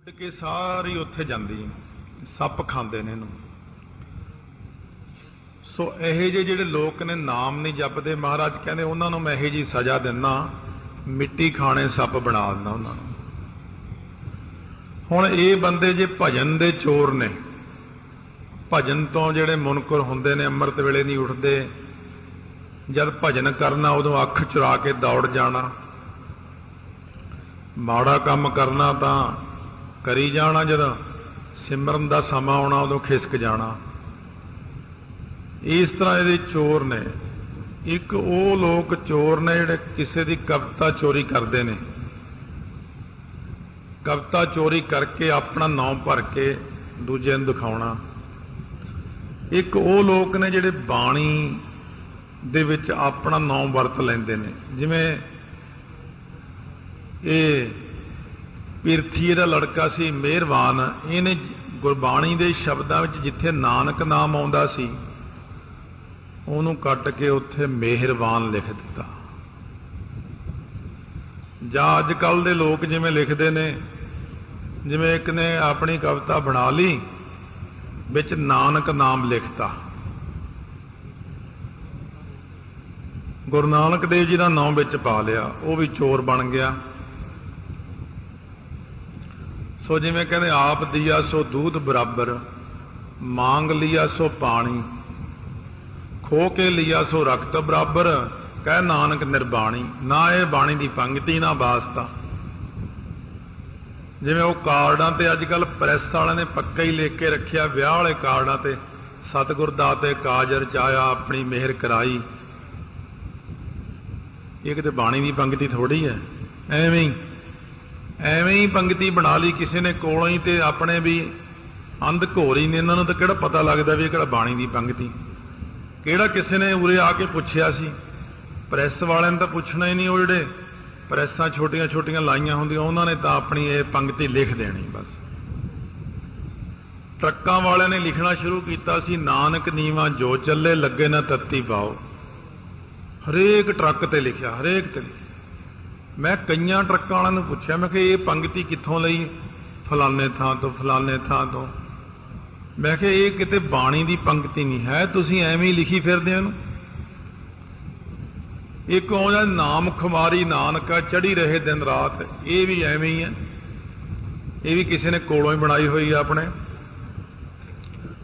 ਉੱਡ ਕੇ ਸਾਰੀ ਉੱਥੇ ਜਾਂਦੀ, ਸੱਪ ਖਾਂਦੇ ਨੇ ਇਹਨੂੰ। ਸੋ ਇਹੋ ਜਿਹੇ ਜਿਹੜੇ ਲੋਕ ਨੇ ਨਾਮ ਨਹੀਂ ਜਪਦੇ, ਮਹਾਰਾਜ ਕਹਿੰਦੇ ਉਹਨਾਂ ਨੂੰ ਮੈਂ ਇਹੋ ਜਿਹੀ ਸਜ਼ਾ ਦਿੰਦਾ, ਮਿੱਟੀ ਖਾਣੇ ਸੱਪ ਬਣਾ ਦਿੰਦਾ ਉਹਨਾਂ ਨੂੰ। ਹੁਣ ਇਹ ਬੰਦੇ ਜੇ ਭਜਨ ਦੇ ਚੋਰ ਨੇ, ਭਜਨ ਤੋਂ ਜਿਹੜੇ ਮੁਨਕਰ ਹੁੰਦੇ ਨੇ, ਅੰਮ੍ਰਿਤ ਵੇਲੇ ਨਹੀਂ ਉੱਠਦੇ, ਜਦ ਭਜਨ ਕਰਨਾ ਉਦੋਂ ਅੱਖ ਚੁਰਾ ਕੇ ਦੌੜ ਜਾਣਾ, ਮਾੜਾ ਕੰਮ ਕਰਨਾ ਤਾਂ ਕਰੀ ਜਾਣਾ, ਜਦੋਂ ਸਿਮਰਨ ਦਾ ਸਮਾਂ ਆਉਣਾ ਉਦੋਂ ਖਿਸਕ ਜਾਣਾ। ਇਸ ਤਰ੍ਹਾਂ ਇਹਦੇ ਚੋਰ ਨੇ। ਇੱਕ ਉਹ ਲੋਕ ਚੋਰ ਨੇ ਜਿਹੜੇ ਕਿਸੇ ਦੀ ਕਵਿਤਾ ਚੋਰੀ ਕਰਦੇ ਨੇ, ਕਵਿਤਾ ਚੋਰੀ ਕਰਕੇ ਆਪਣਾ ਨਾਮ ਭਰ ਕੇ ਦੂਜੇ ਨੂੰ ਦਿਖਾਉਣਾ। ਇੱਕ ਉਹ ਲੋਕ ਨੇ ਜਿਹੜੇ ਬਾਣੀ ਦੇ ਵਿੱਚ ਆਪਣਾ ਨਾਮ ਵਰਤ ਲੈਂਦੇ ਨੇ, ਜਿਵੇਂ ਇਹ ਪਿਰਥੀ ਦਾ ਲੜਕਾ ਸੀ ਮਿਹਰਬਾਨ, ਇਹਨੇ ਗੁਰਬਾਣੀ ਦੇ ਸ਼ਬਦਾਂ ਵਿੱਚ ਜਿੱਥੇ ਨਾਨਕ ਨਾਮ ਆਉਂਦਾ ਸੀ ਉਹਨੂੰ ਕੱਟ ਕੇ ਉੱਥੇ ਮਿਹਰਬਾਨ ਲਿਖ ਦਿੱਤਾ। ਜਾਂ ਅੱਜ ਕੱਲ੍ਹ ਦੇ ਲੋਕ ਜਿਵੇਂ ਲਿਖਦੇ ਨੇ, ਜਿਵੇਂ ਇੱਕ ਨੇ ਆਪਣੀ ਕਵਿਤਾ ਬਣਾ ਲਈ, ਵਿੱਚ ਨਾਨਕ ਨਾਮ ਲਿਖਤਾ, ਗੁਰੂ ਨਾਨਕ ਦੇਵ ਜੀ ਦਾ ਨਾਮ ਵਿੱਚ ਪਾ ਲਿਆ, ਉਹ ਵੀ ਚੋਰ ਬਣ ਗਿਆ। ਸੋ ਜਿਵੇਂ ਕਹਿੰਦੇ ਆਪ ਦੀਆ ਸੋ ਦੂਧ ਬਰਾਬਰ, ਮੰਗ ਲਿਆ ਸੋ ਪਾਣੀ, ਖੋ ਕੇ ਲਿਆ ਸੋ ਰਕਤ ਬਰਾਬਰ, ਕਹਿ ਨਾਨਕ ਨਿਰਬਾਣੀ। ਨਾ ਇਹ ਬਾਣੀ ਦੀ ਪੰਗਤੀ ਨਾ ਵਾਸਤਾ। ਜਿਵੇਂ ਉਹ ਕਾਰਡਾਂ ਤੇ ਅੱਜ ਕੱਲ੍ਹ ਪ੍ਰੈਸ ਵਾਲਿਆਂ ਨੇ ਪੱਕਾ ਹੀ ਲਿਖ ਕੇ ਰੱਖਿਆ, ਵਿਆਹ ਵਾਲੇ ਕਾਰਡਾਂ ਤੇ ਸਤਿਗੁਰ ਦਾਤੇ ਕਾਜਰ ਚਾਇਆ ਆਪਣੀ ਮਿਹਰ ਕਰਾਈ। ਇਹ ਕਿਤੇ ਬਾਣੀ ਦੀ ਪੰਗਤੀ ਥੋੜ੍ਹੀ ਹੈ। ਐਵੇਂ ਹੀ ਪੰਗਤੀ ਬਣਾ ਲਈ ਕਿਸੇ ਨੇ ਕੋਲੋਂ ਹੀ, ਤੇ ਆਪਣੇ ਵੀ ਅੰਧ ਘੋਰੀ ਨੇ, ਇਹਨਾਂ ਨੂੰ ਤਾਂ ਕਿਹੜਾ ਪਤਾ ਲੱਗਦਾ ਵੀ ਇਹ ਕਿਹੜਾ ਬਾਣੀ ਦੀ ਪੰਗਤੀ। ਕਿਹੜਾ ਕਿਸੇ ਨੇ ਉਰੇ ਆ ਕੇ ਪੁੱਛਿਆ ਸੀ? ਪ੍ਰੈਸ ਵਾਲਿਆਂ ਨੇ ਤਾਂ ਪੁੱਛਣਾ ਹੀ ਨਹੀਂ। ਉਹ ਜਿਹੜੇ ਪ੍ਰੈਸਾਂ ਛੋਟੀਆਂ ਛੋਟੀਆਂ ਲਾਈਆਂ ਹੁੰਦੀਆਂ ਉਹਨਾਂ ਨੇ ਤਾਂ ਆਪਣੀ ਇਹ ਪੰਗਤੀ ਲਿਖ ਦੇਣੀ ਬਸ। ਟਰੱਕਾਂ ਵਾਲਿਆਂ ਨੇ ਲਿਖਣਾ ਸ਼ੁਰੂ ਕੀਤਾ ਸੀ, ਨਾਨਕ ਨੀਵਾਂ ਜੋ ਚੱਲੇ ਲੱਗੇ ਨਾ ਤੱਤੀ ਪਾਓ। ਹਰੇਕ ਟਰੱਕ ਤੇ ਲਿਖਿਆ, ਹਰੇਕ ਤੇ। ਮੈਂ ਕਈਆਂ ਟਰੱਕਾਂ ਵਾਲਿਆਂ ਨੂੰ ਪੁੱਛਿਆ, ਮੈਂ ਕਿਹਾ ਇਹ ਪੰਗਤੀ ਕਿੱਥੋਂ ਲਈ? ਫਲਾਣੇ ਥਾਂ ਤੋਂ, ਫਲਾਣੇ ਥਾਂ ਤੋਂ। ਮੈਂ ਕਿਹਾ ਇਹ ਕਿਤੇ ਬਾਣੀ ਦੀ ਪੰਗਤੀ ਨਹੀਂ ਹੈ, ਤੁਸੀਂ ਐਵੇਂ ਹੀ ਲਿਖੀ ਫਿਰਦੇ ਹੋ। ਇੱਕ ਆਉਂਦਾ ਨਾਮ ਖੁਮਾਰੀ ਨਾਨਕਾ ਚੜ੍ਹੀ ਰਹੇ ਦਿਨ ਰਾਤ, ਇਹ ਵੀ ਐਵੇਂ ਹੀ ਹੈ, ਇਹ ਵੀ ਕਿਸੇ ਨੇ ਕੋਲੋਂ ਹੀ ਬਣਾਈ ਹੋਈ ਹੈ ਆਪਣੇ।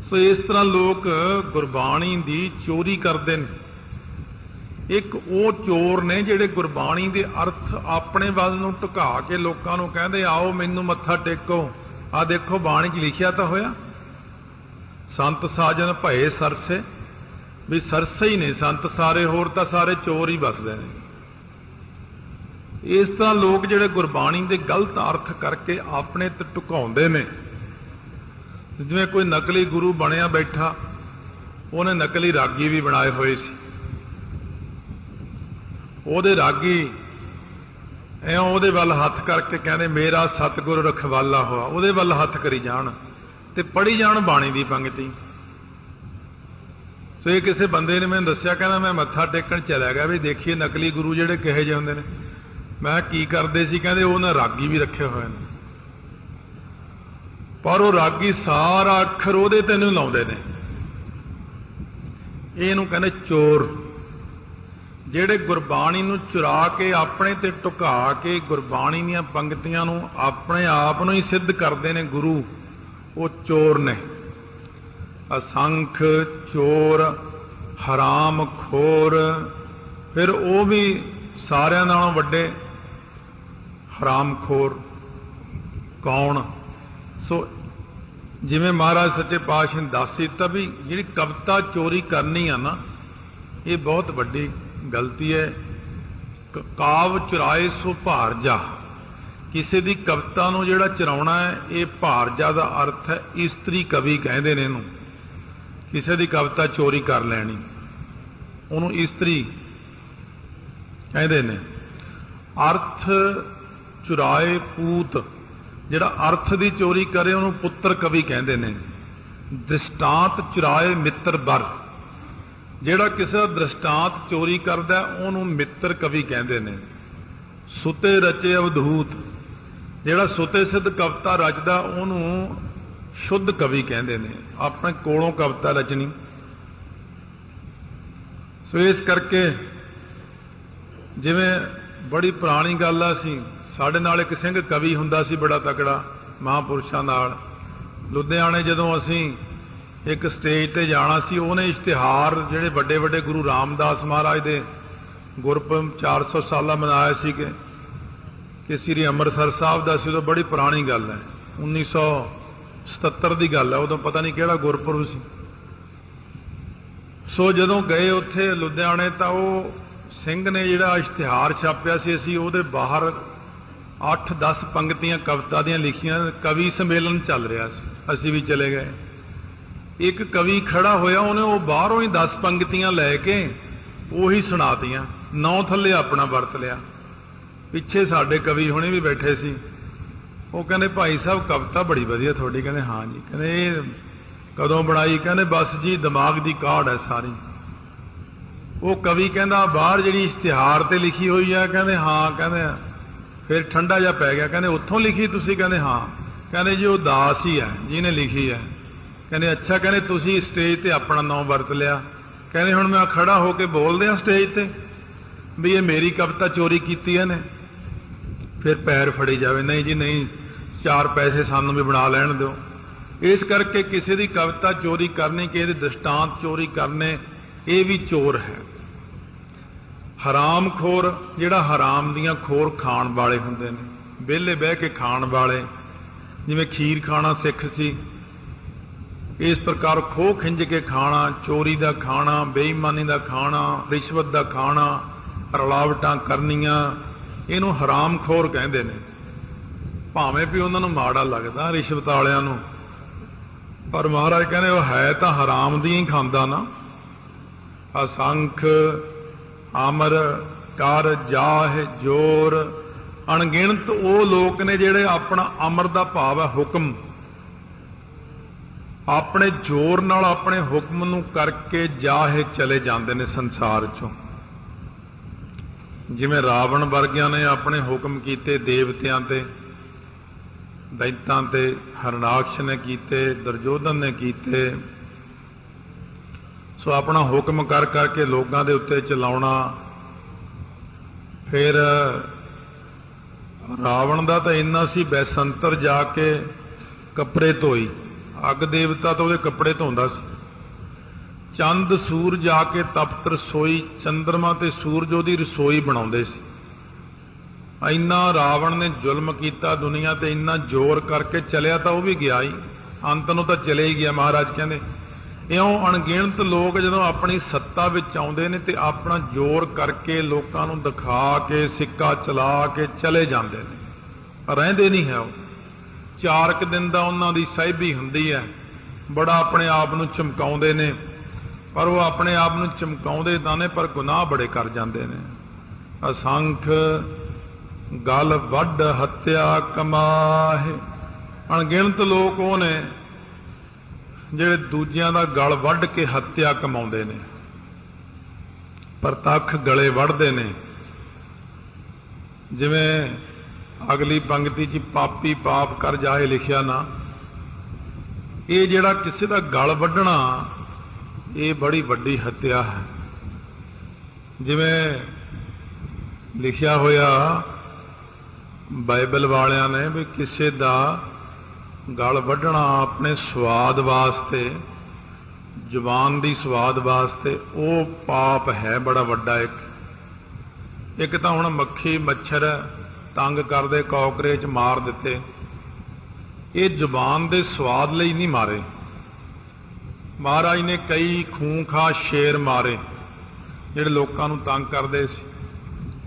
ਸੋ ਇਸ ਤਰ੍ਹਾਂ ਲੋਕ ਗੁਰਬਾਣੀ ਦੀ ਚੋਰੀ ਕਰਦੇ ਨੇ। ਇੱਕ ਉਹ ਚੋਰ ਨੇ ਜਿਹੜੇ ਗੁਰਬਾਣੀ ਦੇ ਅਰਥ ਆਪਣੇ ਵੱਲ ਨੂੰ ਢੁਕਾ ਕੇ ਲੋਕਾਂ ਨੂੰ ਕਹਿੰਦੇ ਆਓ ਮੈਨੂੰ ਮੱਥਾ ਟੇਕੋ, ਆਹ ਦੇਖੋ ਬਾਣੀ 'ਚ ਲਿਖਿਆ ਤਾਂ ਹੋਇਆ, ਸੰਤ ਸਾਜਨ ਭਏ ਸਰਸੇ, ਵੀ ਸਰਸੇ ਹੀ ਨੇ ਸੰਤ ਸਾਰੇ, ਹੋਰ ਤਾਂ ਸਾਰੇ ਚੋਰ ਹੀ ਵਸਦੇ ਨੇ। ਇਸ ਤਰ੍ਹਾਂ ਲੋਕ ਜਿਹੜੇ ਗੁਰਬਾਣੀ ਦੇ ਗਲਤ ਅਰਥ ਕਰਕੇ ਆਪਣੇ ਤੇ ਢੁਕਾਉਂਦੇ ਨੇ। ਜਿਵੇਂ ਕੋਈ ਨਕਲੀ ਗੁਰੂ ਬਣਿਆ ਬੈਠਾ, ਉਹਨੇ ਨਕਲੀ ਰਾਗੀ ਵੀ ਬਣਾਏ ਹੋਏ ਸੀ। ਉਹਦੇ ਰਾਗੀ ਐਂ ਉਹਦੇ ਵੱਲ ਹੱਥ ਕਰਕੇ ਕਹਿੰਦੇ ਮੇਰਾ ਸਤਿਗੁਰ ਰਖਵਾਲਾ ਹੋਆ, ਉਹਦੇ ਵੱਲ ਹੱਥ ਕਰੀ ਜਾਣ ਤੇ ਪੜ੍ਹੀ ਜਾਣ ਬਾਣੀ ਦੀ ਪੰਗਤੀ। ਸੋ ਇਹ ਕਿਸੇ ਬੰਦੇ ਨੇ ਮੈਨੂੰ ਦੱਸਿਆ, ਕਹਿੰਦਾ ਮੈਂ ਮੱਥਾ ਟੇਕਣ ਚਲਾ ਗਿਆ ਵੀ ਦੇਖੀਏ ਨਕਲੀ ਗੁਰੂ ਜਿਹੜੇ ਕਿਹੋ ਜਿਹੇ ਹੁੰਦੇ ਨੇ। ਮੈਂ ਕੀ ਕਰਦੇ ਸੀ? ਕਹਿੰਦੇ ਉਹਨਾਂ ਰਾਗੀ ਵੀ ਰੱਖੇ ਹੋਏ ਨੇ, ਪਰ ਉਹ ਰਾਗੀ ਸਾਰਾ ਅੱਖਰ ਉਹਦੇ ਤੇ ਨੂੰ ਲਾਉਂਦੇ ਨੇ। ਇਹਨੂੰ ਕਹਿੰਦੇ ਚੋਰ, ਜਿਹੜੇ ਗੁਰਬਾਣੀ ਨੂੰ ਚੁਰਾ ਕੇ ਆਪਣੇ ਤੇ ਢੁਕਾ ਕੇ ਗੁਰਬਾਣੀ ਦੀਆਂ ਪੰਗਤੀਆਂ ਨੂੰ ਆਪਣੇ ਆਪ ਨੂੰ ਹੀ ਸਿੱਧ ਕਰਦੇ ਨੇ ਗੁਰੂ, ਉਹ ਚੋਰ ਨੇ। ਅਸੰਖ ਚੋਰ, ਹਰਾਮ ਖੋਰ, ਫਿਰ ਉਹ ਵੀ ਸਾਰਿਆਂ ਨਾਲੋਂ ਵੱਡੇ ਹਰਾਮ ਖੋਰ ਕੌਣ? ਸੋ ਜਿਵੇਂ ਮਹਾਰਾਜ ਸੱਚੇ ਪਾਤਸ਼ਾਹ ਨੇ ਦੱਸ ਦਿੱਤਾ ਵੀ ਜਿਹੜੀ ਕਵਿਤਾ ਚੋਰੀ ਕਰਨੀ ਆ ਨਾ, ਇਹ ਬਹੁਤ ਵੱਡੀ ਗਲਤੀ ਹੈ। ਕਾਵ ਚੁਰਾਏ ਸੋ ਭਾਰਜਾ, ਕਿਸੇ ਦੀ ਕਵਿਤਾ ਨੂੰ ਜਿਹੜਾ ਚੁਰਾਉਣਾ ਹੈ, ਇਹ ਭਾਰਜਾ ਦਾ ਅਰਥ ਹੈ ਇਸਤਰੀ ਕਵੀ ਕਹਿੰਦੇ ਨੇ ਇਹਨੂੰ। ਕਿਸੇ ਦੀ ਕਵਿਤਾ ਚੋਰੀ ਕਰ ਲੈਣੀ, ਉਹਨੂੰ ਇਸਤਰੀ ਕਹਿੰਦੇ ਨੇ। ਅਰਥ ਚੁਰਾਏ ਪੂਤ, ਜਿਹੜਾ ਅਰਥ ਦੀ ਚੋਰੀ ਕਰੇ ਉਹਨੂੰ ਪੁੱਤਰ ਕਵੀ ਕਹਿੰਦੇ ਨੇ। ਦ੍ਰਿਸ਼ਟਾਂਤ ਚੁਰਾਏ ਮਿੱਤਰ ਬਰ, ਜਿਹੜਾ ਕਿਸੇ ਦਾ ਦ੍ਰਿਸ਼ਟਾਂਤ ਚੋਰੀ ਕਰਦਾ ਉਹਨੂੰ ਮਿੱਤਰ ਕਵੀ ਕਹਿੰਦੇ ਨੇ। ਸੁਤੇ ਰਚੇ ਅਵਧੂਤ, ਜਿਹੜਾ ਸੁਤੇ ਸਿੱਧ ਕਵਿਤਾ ਰਚਦਾ ਉਹਨੂੰ ਸ਼ੁੱਧ ਕਵੀ ਕਹਿੰਦੇ ਨੇ, ਆਪਣੇ ਕੋਲੋਂ ਕਵਿਤਾ ਰਚਣੀ। ਸੋ ਇਸ ਕਰਕੇ ਜਿਵੇਂ ਬੜੀ ਪੁਰਾਣੀ ਗੱਲ ਆ, ਸੀ ਸਾਡੇ ਨਾਲ ਇੱਕ ਸਿੰਘ ਕਵੀ ਹੁੰਦਾ ਸੀ ਬੜਾ ਤਕੜਾ, ਮਹਾਂਪੁਰਸ਼ਾਂ ਨਾਲ। ਲੁਧਿਆਣੇ ਜਦੋਂ ਅਸੀਂ ਇੱਕ ਸਟੇਜ ਤੇ ਜਾਣਾ ਸੀ, ਉਹਨੇ ਇਸ਼ਤਿਹਾਰ ਜਿਹੜੇ ਵੱਡੇ ਵੱਡੇ ਗੁਰੂ ਰਾਮਦਾਸ ਮਹਾਰਾਜ ਦੇ ਗੁਰਪੁਰਬ 400 ਸਾਲਾ ਮਨਾਇਆ ਸੀ ਕਿ ਸ੍ਰੀ ਅੰਮ੍ਰਿਤਸਰ ਸਾਹਿਬ ਦਾ ਸੀ। ਉਦੋਂ ਬੜੀ ਪੁਰਾਣੀ ਗੱਲ ਹੈ, 1977 ਦੀ ਗੱਲ ਹੈ, ਉਦੋਂ ਪਤਾ ਨਹੀਂ ਕਿਹੜਾ ਗੁਰਪੁਰਬ ਸੀ। ਸੋ ਜਦੋਂ ਗਏ ਉੱਥੇ ਲੁਧਿਆਣੇ ਤਾਂ ਉਹ ਸਿੰਘ ਨੇ ਜਿਹੜਾ ਇਸ਼ਤਿਹਾਰ ਛਾਪਿਆ ਸੀ, ਅਸੀਂ ਉਹਦੇ ਬਾਹਰ 8-10 ਪੰਕਤੀਆਂ ਕਵਿਤਾ ਦੀਆਂ ਲਿਖੀਆਂ। ਕਵੀ ਸੰਮੇਲਨ ਚੱਲ ਰਿਹਾ ਸੀ, ਅਸੀਂ ਵੀ ਚਲੇ ਗਏ। ਇੱਕ ਕਵੀ ਖੜਾ ਹੋਇਆ, ਉਹਨੇ ਉਹ ਬਾਹਰੋਂ ਹੀ 10 ਪੰਕਤੀਆਂ ਲੈ ਕੇ ਉਹੀ ਸੁਣਾਤੀਆਂ, 9 ਥੱਲੇ ਆਪਣਾ ਵਰਤ ਲਿਆ। ਪਿੱਛੇ ਸਾਡੇ ਕਵੀ ਹੁਣੇ ਵੀ ਬੈਠੇ ਸੀ, ਉਹ ਕਹਿੰਦੇ ਭਾਈ ਸਾਹਿਬ ਕਵਿਤਾ ਬੜੀ ਵਧੀਆ ਤੁਹਾਡੀ। ਕਹਿੰਦੇ ਹਾਂ ਜੀ। ਕਹਿੰਦੇ ਇਹ ਕਦੋਂ ਬਣਾਈ? ਕਹਿੰਦੇ ਬਸ ਜੀ ਦਿਮਾਗ ਦੀ ਕਾਢ ਹੈ ਸਾਰੀ। ਉਹ ਕਵੀ ਕਹਿੰਦਾ ਬਾਹਰ ਜਿਹੜੀ ਇਸ਼ਤਿਹਾਰ ਤੇ ਲਿਖੀ ਹੋਈ ਆ? ਕਹਿੰਦੇ ਹਾਂ। ਕਹਿੰਦੇ ਫਿਰ ਠੰਡਾ ਜਿਹਾ ਪੈ ਗਿਆ। ਕਹਿੰਦੇ ਉੱਥੋਂ ਲਿਖੀ ਤੁਸੀਂ? ਕਹਿੰਦੇ ਹਾਂ। ਕਹਿੰਦੇ ਜੀ ਉਹ ਦਾਸ ਹੀ ਹੈ ਜਿਹਨੇ ਲਿਖੀ ਹੈ। ਕਹਿੰਦੇ ਅੱਛਾ। ਕਹਿੰਦੇ ਤੁਸੀਂ ਸਟੇਜ ਤੇ ਆਪਣਾ ਨਾਂ ਵਰਤ ਲਿਆ। ਕਹਿੰਦੇ ਹੁਣ ਮੈਂ ਖੜਾ ਹੋ ਕੇ ਬੋਲਦੇ ਆ ਸਟੇਜ ਤੇ ਵੀ ਇਹ ਮੇਰੀ ਕਵਿਤਾ ਚੋਰੀ ਕੀਤੀ ਇਹਨੇ? ਫਿਰ ਪੈਰ ਫੜੀ ਜਾਵੇ, ਨਹੀਂ ਜੀ ਨਹੀਂ, 4 ਪੈਸੇ ਸਾਨੂੰ ਵੀ ਬਣਾ ਲੈਣ ਦਿਓ। ਇਸ ਕਰਕੇ ਕਿਸੇ ਦੀ ਕਵਿਤਾ ਚੋਰੀ ਕਰਨੀ, ਕਿਸੇ ਦੇ ਦ੍ਰਿਸ਼ਟਾਂਤ ਚੋਰੀ ਕਰਨੇ, ਇਹ ਵੀ ਚੋਰ ਹੈ। ਹਰਾਮਖੋਰ, ਜਿਹੜਾ ਹਰਾਮ ਦੀਆਂ ਖੋਰ ਖਾਣ ਵਾਲੇ ਹੁੰਦੇ ਨੇ, ਵਿਹਲੇ ਬਹਿ ਕੇ ਖਾਣ ਵਾਲੇ, ਜਿਵੇਂ ਖੀਰ ਖਾਣਾ ਸਿੱਖ ਸੀ, ਇਸ ਪ੍ਰਕਾਰ ਖੋਹ ਖਿੰਜ ਕੇ ਖਾਣਾ, ਚੋਰੀ ਦਾ ਖਾਣਾ, ਬੇਈਮਾਨੀ ਦਾ ਖਾਣਾ, ਰਿਸ਼ਵਤ ਦਾ ਖਾਣਾ, ਰਲਾਵਟਾਂ ਕਰਨੀਆਂ, ਇਹਨੂੰ ਹਰਾਮਖੋਰ ਕਹਿੰਦੇ ਨੇ। ਭਾਵੇਂ ਵੀ ਉਹਨਾਂ ਨੂੰ ਮਾੜਾ ਲੱਗਦਾ ਰਿਸ਼ਵਤ ਵਾਲਿਆਂ ਨੂੰ, ਪਰ ਮਹਾਰਾਜ ਕਹਿੰਦੇ ਉਹ ਹੈ ਤਾਂ ਹਰਾਮ ਦੀਆਂ ਹੀ ਖਾਂਦਾ ਨਾ। ਅਸੰਖ ਅਮਰ ਕਰ ਜਾਹ ਜੋਰ, ਅਣਗਿਣਤ ਉਹ ਲੋਕ ਨੇ ਜਿਹੜੇ ਆਪਣਾ ਅਮਰ ਦਾ ਭਾਵ ਹੈ ਹੁਕਮ, ਆਪਣੇ ਜ਼ੋਰ ਨਾਲ ਆਪਣੇ ਹੁਕਮ ਨੂੰ ਕਰਕੇ ਜਾਹੇ ਚਲੇ ਜਾਂਦੇ ਨੇ ਸੰਸਾਰ ਚੋਂ। ਜਿਵੇਂ ਰਾਵਣ ਵਰਗਿਆਂ ਨੇ ਆਪਣੇ ਹੁਕਮ ਕੀਤੇ ਦੇਵਤਿਆਂ ਤੇ, ਦੈਤਾਂ ਤੇ, ਹਰਨਾਕਸ਼ ਨੇ ਕੀਤੇ, ਦੁਰਯੋਧਨ ਨੇ ਕੀਤੇ। ਸੋ ਆਪਣਾ ਹੁਕਮ ਕਰ ਕਰਕੇ ਲੋਕਾਂ ਦੇ ਉੱਤੇ ਚਲਾਉਣਾ। ਫਿਰ ਰਾਵਣ ਦਾ ਤਾਂ ਇੰਨਾ ਸੀ, ਬੈਸੰਤਰ ਜਾ ਕੇ ਕੱਪੜੇ ਧੋਈ, ਅੱਗ ਦੇਵਤਾ ਤਾਂ ਉਹਦੇ ਕੱਪੜੇ ਧੋਂਦਾ ਸੀ। ਚੰਦ ਸੂਰਜ ਆ ਕੇ ਤਪਤ ਰਸੋਈ, ਚੰਦਰਮਾ ਤੇ ਸੂਰਜ ਉਹਦੀ ਰਸੋਈ ਬਣਾਉਂਦੇ ਸੀ। ਇੰਨਾ ਰਾਵਣ ਨੇ ਜ਼ੁਲਮ ਕੀਤਾ ਦੁਨੀਆ ਤੇ, ਇੰਨਾ ਜ਼ੋਰ ਕਰਕੇ ਚਲਿਆ ਤਾਂ ਉਹ ਵੀ ਗਿਆ ਹੀ, ਅੰਤ ਨੂੰ ਤਾਂ ਚਲੇ ਹੀ ਗਿਆ। ਮਹਾਰਾਜ ਕਹਿੰਦੇ ਇਉਂ ਅਣਗਿਣਤ ਲੋਕ ਜਦੋਂ ਆਪਣੀ ਸੱਤਾ ਵਿੱਚ ਆਉਂਦੇ ਨੇ ਤੇ ਆਪਣਾ ਜ਼ੋਰ ਕਰਕੇ ਲੋਕਾਂ ਨੂੰ ਦਿਖਾ ਕੇ, ਸਿੱਕਾ ਚਲਾ ਕੇ ਚਲੇ ਜਾਂਦੇ ਨੇ, ਰਹਿੰਦੇ ਨਹੀਂ ਹੈ ਉਹ। 4 ਕੁ ਦਿਨ ਦਾ ਉਹਨਾਂ ਦੀ ਸਾਹਿਬੀ ਹੁੰਦੀ ਹੈ, ਬੜਾ ਆਪਣੇ ਆਪ ਨੂੰ ਚਮਕਾਉਂਦੇ ਨੇ, ਪਰ ਉਹ ਆਪਣੇ ਆਪ ਨੂੰ ਚਮਕਾਉਂਦੇ ਤਾਂ ਨੇ ਪਰ ਗੁਨਾਹ ਬੜੇ ਕਰ ਜਾਂਦੇ ਨੇ। ਅਸੰਖ ਗਲ ਵੱਢ ਹੱਤਿਆ ਕਮਾਹੇ, ਅਣਗਿਣਤ ਲੋਕ ਉਹ ਨੇ ਜਿਹੜੇ ਦੂਜਿਆਂ ਦਾ ਗਲ ਵੱਢ ਕੇ ਹੱਤਿਆ ਕਮਾਉਂਦੇ ਨੇ, ਪ੍ਰਤੱਖ ਗਲੇ ਵੱਢਦੇ ਨੇ। ਜਿਵੇਂ ਅਗਲੀ ਪੰਕਤੀ 'ਚ ਪਾਪੀ ਪਾਪ ਕਰ ਜਾਏ ਲਿਖਿਆ ਨਾ, ਇਹ ਜਿਹੜਾ ਕਿਸੇ ਦਾ ਗਲ ਵੱਢਣਾ, ਇਹ ਬੜੀ ਵੱਡੀ ਹੱਤਿਆ ਹੈ। ਜਿਵੇਂ ਲਿਖਿਆ ਹੋਇਆ ਬਾਈਬਲ ਵਾਲਿਆਂ ਨੇ ਵੀ ਕਿਸੇ ਦਾ ਗਲ ਵੱਢਣਾ ਆਪਣੇ ਸਵਾਦ ਵਾਸਤੇ, ਜ਼ੁਬਾਨ ਦੀ ਸਵਾਦ ਵਾਸਤੇ, ਉਹ ਪਾਪ ਹੈ ਬੜਾ ਵੱਡਾ। ਇੱਕ ਤਾਂ ਹੁਣ ਮੱਖੀ ਮੱਛਰ ਤੰਗ ਕਰਦੇ, ਕਾਕਰੇਚ ਮਾਰ ਦਿੱਤੇ, ਇਹ ਜ਼ੁਬਾਨ ਦੇ ਸਵਾਦ ਲਈ ਨਹੀਂ ਮਾਰੇ। ਮਹਾਰਾਜ ਨੇ ਕਈ ਖੂੰਖਾਰ ਸ਼ੇਰ ਮਾਰੇ ਜਿਹੜੇ ਲੋਕਾਂ ਨੂੰ ਤੰਗ ਕਰਦੇ ਸੀ,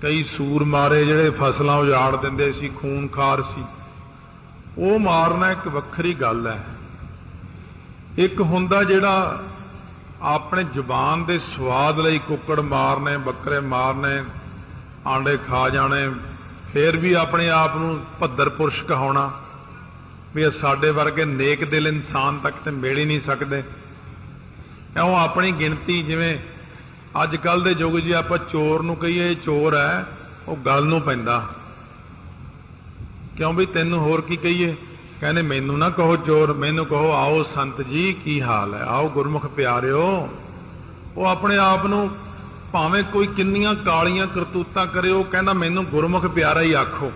ਕਈ ਸੂਰ ਮਾਰੇ ਜਿਹੜੇ ਫਸਲਾਂ ਉਜਾੜ ਦਿੰਦੇ ਸੀ, ਖੂਨਖਾਰ ਸੀ। ਉਹ ਮਾਰਨਾ ਇੱਕ ਵੱਖਰੀ ਗੱਲ ਹੈ। ਇੱਕ ਹੁੰਦਾ ਜਿਹੜਾ ਆਪਣੇ ਜ਼ੁਬਾਨ ਦੇ ਸਵਾਦ ਲਈ ਕੁੱਕੜ ਮਾਰਨੇ, ਬੱਕਰੇ ਮਾਰਨੇ, ਆਂਡੇ ਖਾ ਜਾਣੇ, ਫਿਰ ਵੀ ਆਪਣੇ ਆਪ ਨੂੰ ਭੱਦਰ ਪੁਰਸ਼ ਕਹਾਉਣਾ ਵੀ ਸਾਡੇ ਵਰਗੇ ਨੇਕ ਦਿਲ ਇਨਸਾਨ ਤੱਕ ਤੇ ਮਿਲ ਹੀ ਨਹੀਂ ਸਕਦੇ। ਇਉਂ ਆਪਣੀ ਗਿਣਤੀ, ਜਿਵੇਂ ਅੱਜ ਕੱਲ੍ਹ ਦੇ ਯੁੱਗ 'ਚ ਆਪਾਂ ਚੋਰ ਨੂੰ ਕਹੀਏ ਇਹ ਚੋਰ ਹੈ, ਉਹ ਗੱਲ ਨੂੰ ਪੈਂਦਾ। क्यों भी तैनूं होर की कहीए? कहने मैनू ना कहो चोर, मैनू कहो आओ संत जी की हाल है, आओ गुरमुख प्यारिओ। वो अपने आप नूं भावें कोई किन्नियां कालियां करतूतां करे, वो कहना मैनू गुरमुख प्यारा ही आखो,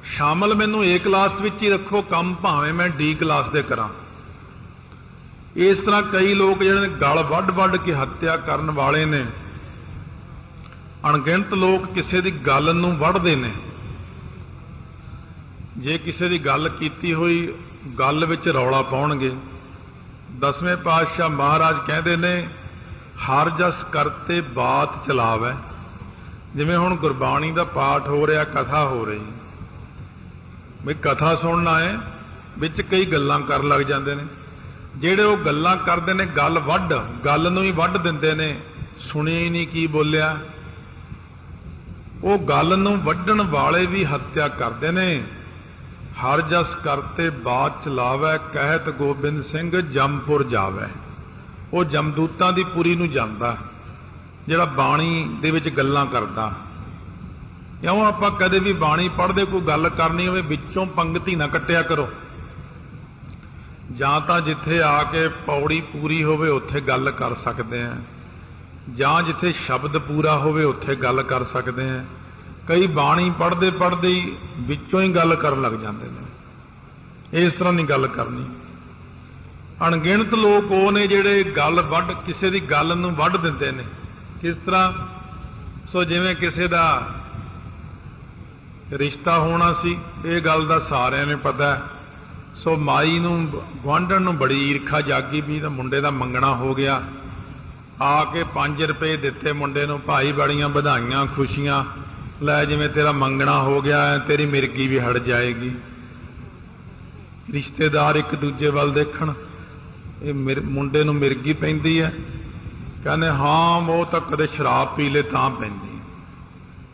शामिल मैनू ए क्लास विच ही रखो, काम भावें मैं डी क्लास दे करां। इस तरह कई लोग जिहड़े गल वड्ड वड्ड के हत्या करन वाले ने, अणगिणत लोग किसी की गल नूं वढ़दे ने। जे किसी की गल कीती हुई गल विच रौला पाउणगे। दसवें पातशाह महाराज कहते ने हर जस करते बात चलावै। जिवें हुण गुरबाणी का पाठ हो रहा, कथा हो रही, भी कथा सुनना है, विच कई गल्लां कर लग जाते हैं। ਜਿਹੜੇ ਉਹ ਗੱਲਾਂ ਕਰਦੇ ਨੇ ਗੱਲ ਵੱਢ, ਗੱਲ ਨੂੰ ਹੀ ਵੱਢ ਦਿੰਦੇ ਨੇ, ਸੁਣਿਆ ਹੀ ਨਹੀਂ ਕੀ ਬੋਲਿਆ। ਉਹ ਗੱਲ ਨੂੰ ਵੱਢਣ ਵਾਲੇ ਵੀ ਹੱਤਿਆ ਕਰਦੇ ਨੇ। ਹਰ ਜਸ ਕਰਤੇ ਬਾਤ ਚਲਾਵੈ, ਕਹਿਤ ਗੋਬਿੰਦ ਸਿੰਘ ਜਮਪੁਰ ਜਾਵੈ। ਉਹ ਜਮਦੂਤਾਂ ਦੀ ਪੁਰੀ ਨੂੰ ਜਾਂਦਾ ਜਿਹੜਾ ਬਾਣੀ ਦੇ ਵਿੱਚ ਗੱਲਾਂ ਕਰਦਾ। ਕਿਉਂ ਆਪਾਂ ਕਦੇ ਵੀ ਬਾਣੀ ਪੜ੍ਹਦੇ ਕੋਈ ਗੱਲ ਕਰਨੀ ਹੋਵੇ ਵਿੱਚੋਂ ਪੰਗਤੀ ਨਾ ਕੱਟਿਆ ਕਰੋ। ਜਾਂ ਤਾਂ ਜਿੱਥੇ ਆ ਕੇ ਪੌੜੀ ਪੂਰੀ ਹੋਵੇ ਉੱਥੇ ਗੱਲ ਕਰ ਸਕਦੇ ਆ, ਜਾਂ ਜਿੱਥੇ ਸ਼ਬਦ ਪੂਰਾ ਹੋਵੇ ਉੱਥੇ ਗੱਲ ਕਰ ਸਕਦੇ ਆ। ਕਈ ਬਾਣੀ ਪੜ੍ਹਦੇ ਪੜ੍ਹਦੇ ਹੀ ਵਿੱਚੋਂ ਹੀ ਗੱਲ ਕਰਨ ਲੱਗ ਜਾਂਦੇ ਨੇ। ਇਸ ਤਰ੍ਹਾਂ ਨਹੀਂ ਗੱਲ ਕਰਨੀ। ਅਣਗਿਣਤ ਲੋਕ ਉਹ ਨੇ ਜਿਹੜੇ ਗੱਲ ਵੱਢ, ਕਿਸੇ ਦੀ ਗੱਲ ਨੂੰ ਵੱਢ ਦਿੰਦੇ ਨੇ। ਕਿਸ ਤਰ੍ਹਾਂ? ਸੋ ਜਿਵੇਂ ਕਿਸੇ ਦਾ ਰਿਸ਼ਤਾ ਹੋਣਾ ਸੀ, ਇਹ ਗੱਲ ਦਾ ਸਾਰਿਆਂ ਨੂੰ ਪਤਾ ਹੈ। ਸੋ ਮਾਈ ਨੂੰ ਗੁਆਂਢਣ ਨੂੰ ਬੜੀ ਈਰਖਾ ਜਾਗੀ ਵੀ ਤਾਂ ਮੁੰਡੇ ਦਾ ਮੰਗਣਾ ਹੋ ਗਿਆ। ਆ ਕੇ 5 ਰੁਪਏ ਦਿੱਤੇ ਮੁੰਡੇ ਨੂੰ, ਭਾਈ ਬੜੀਆਂ ਵਧਾਈਆਂ ਖੁਸ਼ੀਆਂ, ਲੈ ਜਿਵੇਂ ਤੇਰਾ ਮੰਗਣਾ ਹੋ ਗਿਆ, ਤੇਰੀ ਮਿਰਗੀ ਵੀ ਹਟ ਜਾਏਗੀ। ਰਿਸ਼ਤੇਦਾਰ ਇੱਕ ਦੂਜੇ ਵੱਲ ਦੇਖਣ, ਇਹ ਮੁੰਡੇ ਨੂੰ ਮਿਰਗੀ ਪੈਂਦੀ ਹੈ, ਕਹਿੰਦੇ ਹਾਂ ਉਹ ਤਾਂ ਕਦੇ ਸ਼ਰਾਬ ਪੀ ਲੇ ਤਾਂ ਪੈਂਦੀ।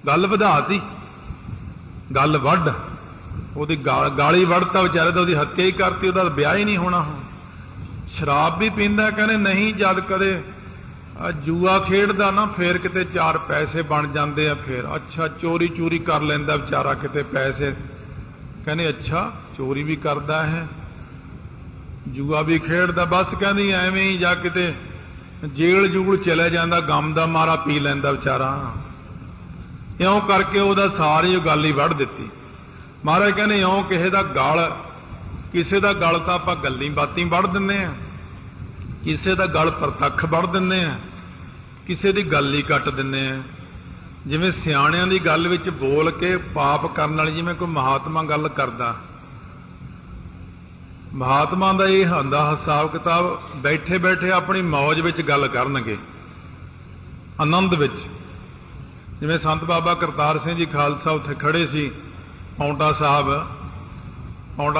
ਗੱਲ ਵਧਾਤੀ, ਗੱਲ ਵੱਢ, ਉਹਦੀ ਗਾਲੀ ਵੜਤਾ, ਵਿਚਾਰੇ ਤਾਂ ਉਹਦੀ ਹੱਤਿਆ ਹੀ ਕਰਤੀ, ਉਹਦਾ ਵਿਆਹ ਹੀ ਨਹੀਂ ਹੋਣਾ। ਹੁਣ ਸ਼ਰਾਬ ਵੀ ਪੀਂਦਾ, ਕਹਿੰਦੇ ਨਹੀਂ, ਜਦ ਕਦੇ ਜੂਆ ਖੇਡਦਾ ਨਾ ਫੇਰ ਕਿਤੇ 4 ਪੈਸੇ ਬਣ ਜਾਂਦੇ ਆ। ਫੇਰ ਅੱਛਾ ਚੋਰੀ ਚੂਰੀ ਕਰ ਲੈਂਦਾ ਵਿਚਾਰਾ ਕਿਤੇ ਪੈਸੇ। ਕਹਿੰਦੇ ਅੱਛਾ ਚੋਰੀ ਵੀ ਕਰਦਾ ਹੈ, ਜੂਆ ਵੀ ਖੇਡਦਾ, ਬਸ ਕਹਿੰਦੀ ਐਵੇਂ ਹੀ ਜਾ ਕਿਤੇ ਜੇਲ੍ਹ ਜੂਲ ਚਲੇ ਜਾਂਦਾ, ਗਮ ਦਾ ਮਾਰਾ ਪੀ ਲੈਂਦਾ ਵਿਚਾਰਾ। ਇਉਂ ਕਰਕੇ ਉਹਦਾ ਸਾਰੀ ਗੱਲ ਹੀ ਵੱਢ ਦਿੱਤੀ। ਮਹਾਰਾਜ ਕਹਿੰਦੇ ਇਉਂ ਕਿਸੇ ਦਾ ਗਲ ਤਾਂ ਆਪਾਂ ਗੱਲੀ ਬਾਤੀ ਵੱਢ ਦਿੰਦੇ ਆ, ਕਿਸੇ ਦਾ ਗਲ ਪ੍ਰਤੱਖ ਵੱਢ ਦਿੰਦੇ ਆ, ਕਿਸੇ ਦੀ ਗੱਲ ਹੀ ਕੱਟ ਦਿੰਦੇ ਆ। ਜਿਵੇਂ ਸਿਆਣਿਆਂ ਦੀ ਗੱਲ ਵਿੱਚ ਬੋਲ ਕੇ ਪਾਪ ਕਰਨ ਵਾਲੀ, ਜਿਵੇਂ ਕੋਈ ਮਹਾਤਮਾ ਗੱਲ ਕਰਦਾ, ਮਹਾਤਮਾ ਦਾ ਇਹ ਹੁੰਦਾ ਹਿਸਾਬ ਕਿਤਾਬ, ਬੈਠੇ ਬੈਠੇ ਆਪਣੀ ਮੌਜ ਵਿੱਚ ਗੱਲ ਕਰਨਗੇ, ਆਨੰਦ ਵਿੱਚ। ਜਿਵੇਂ ਸੰਤ ਬਾਬਾ ਕਰਤਾਰ ਸਿੰਘ ਜੀ ਖਾਲਸਾ ਉੱਥੇ ਖੜੇ ਸੀ ਪੌਂਟਾ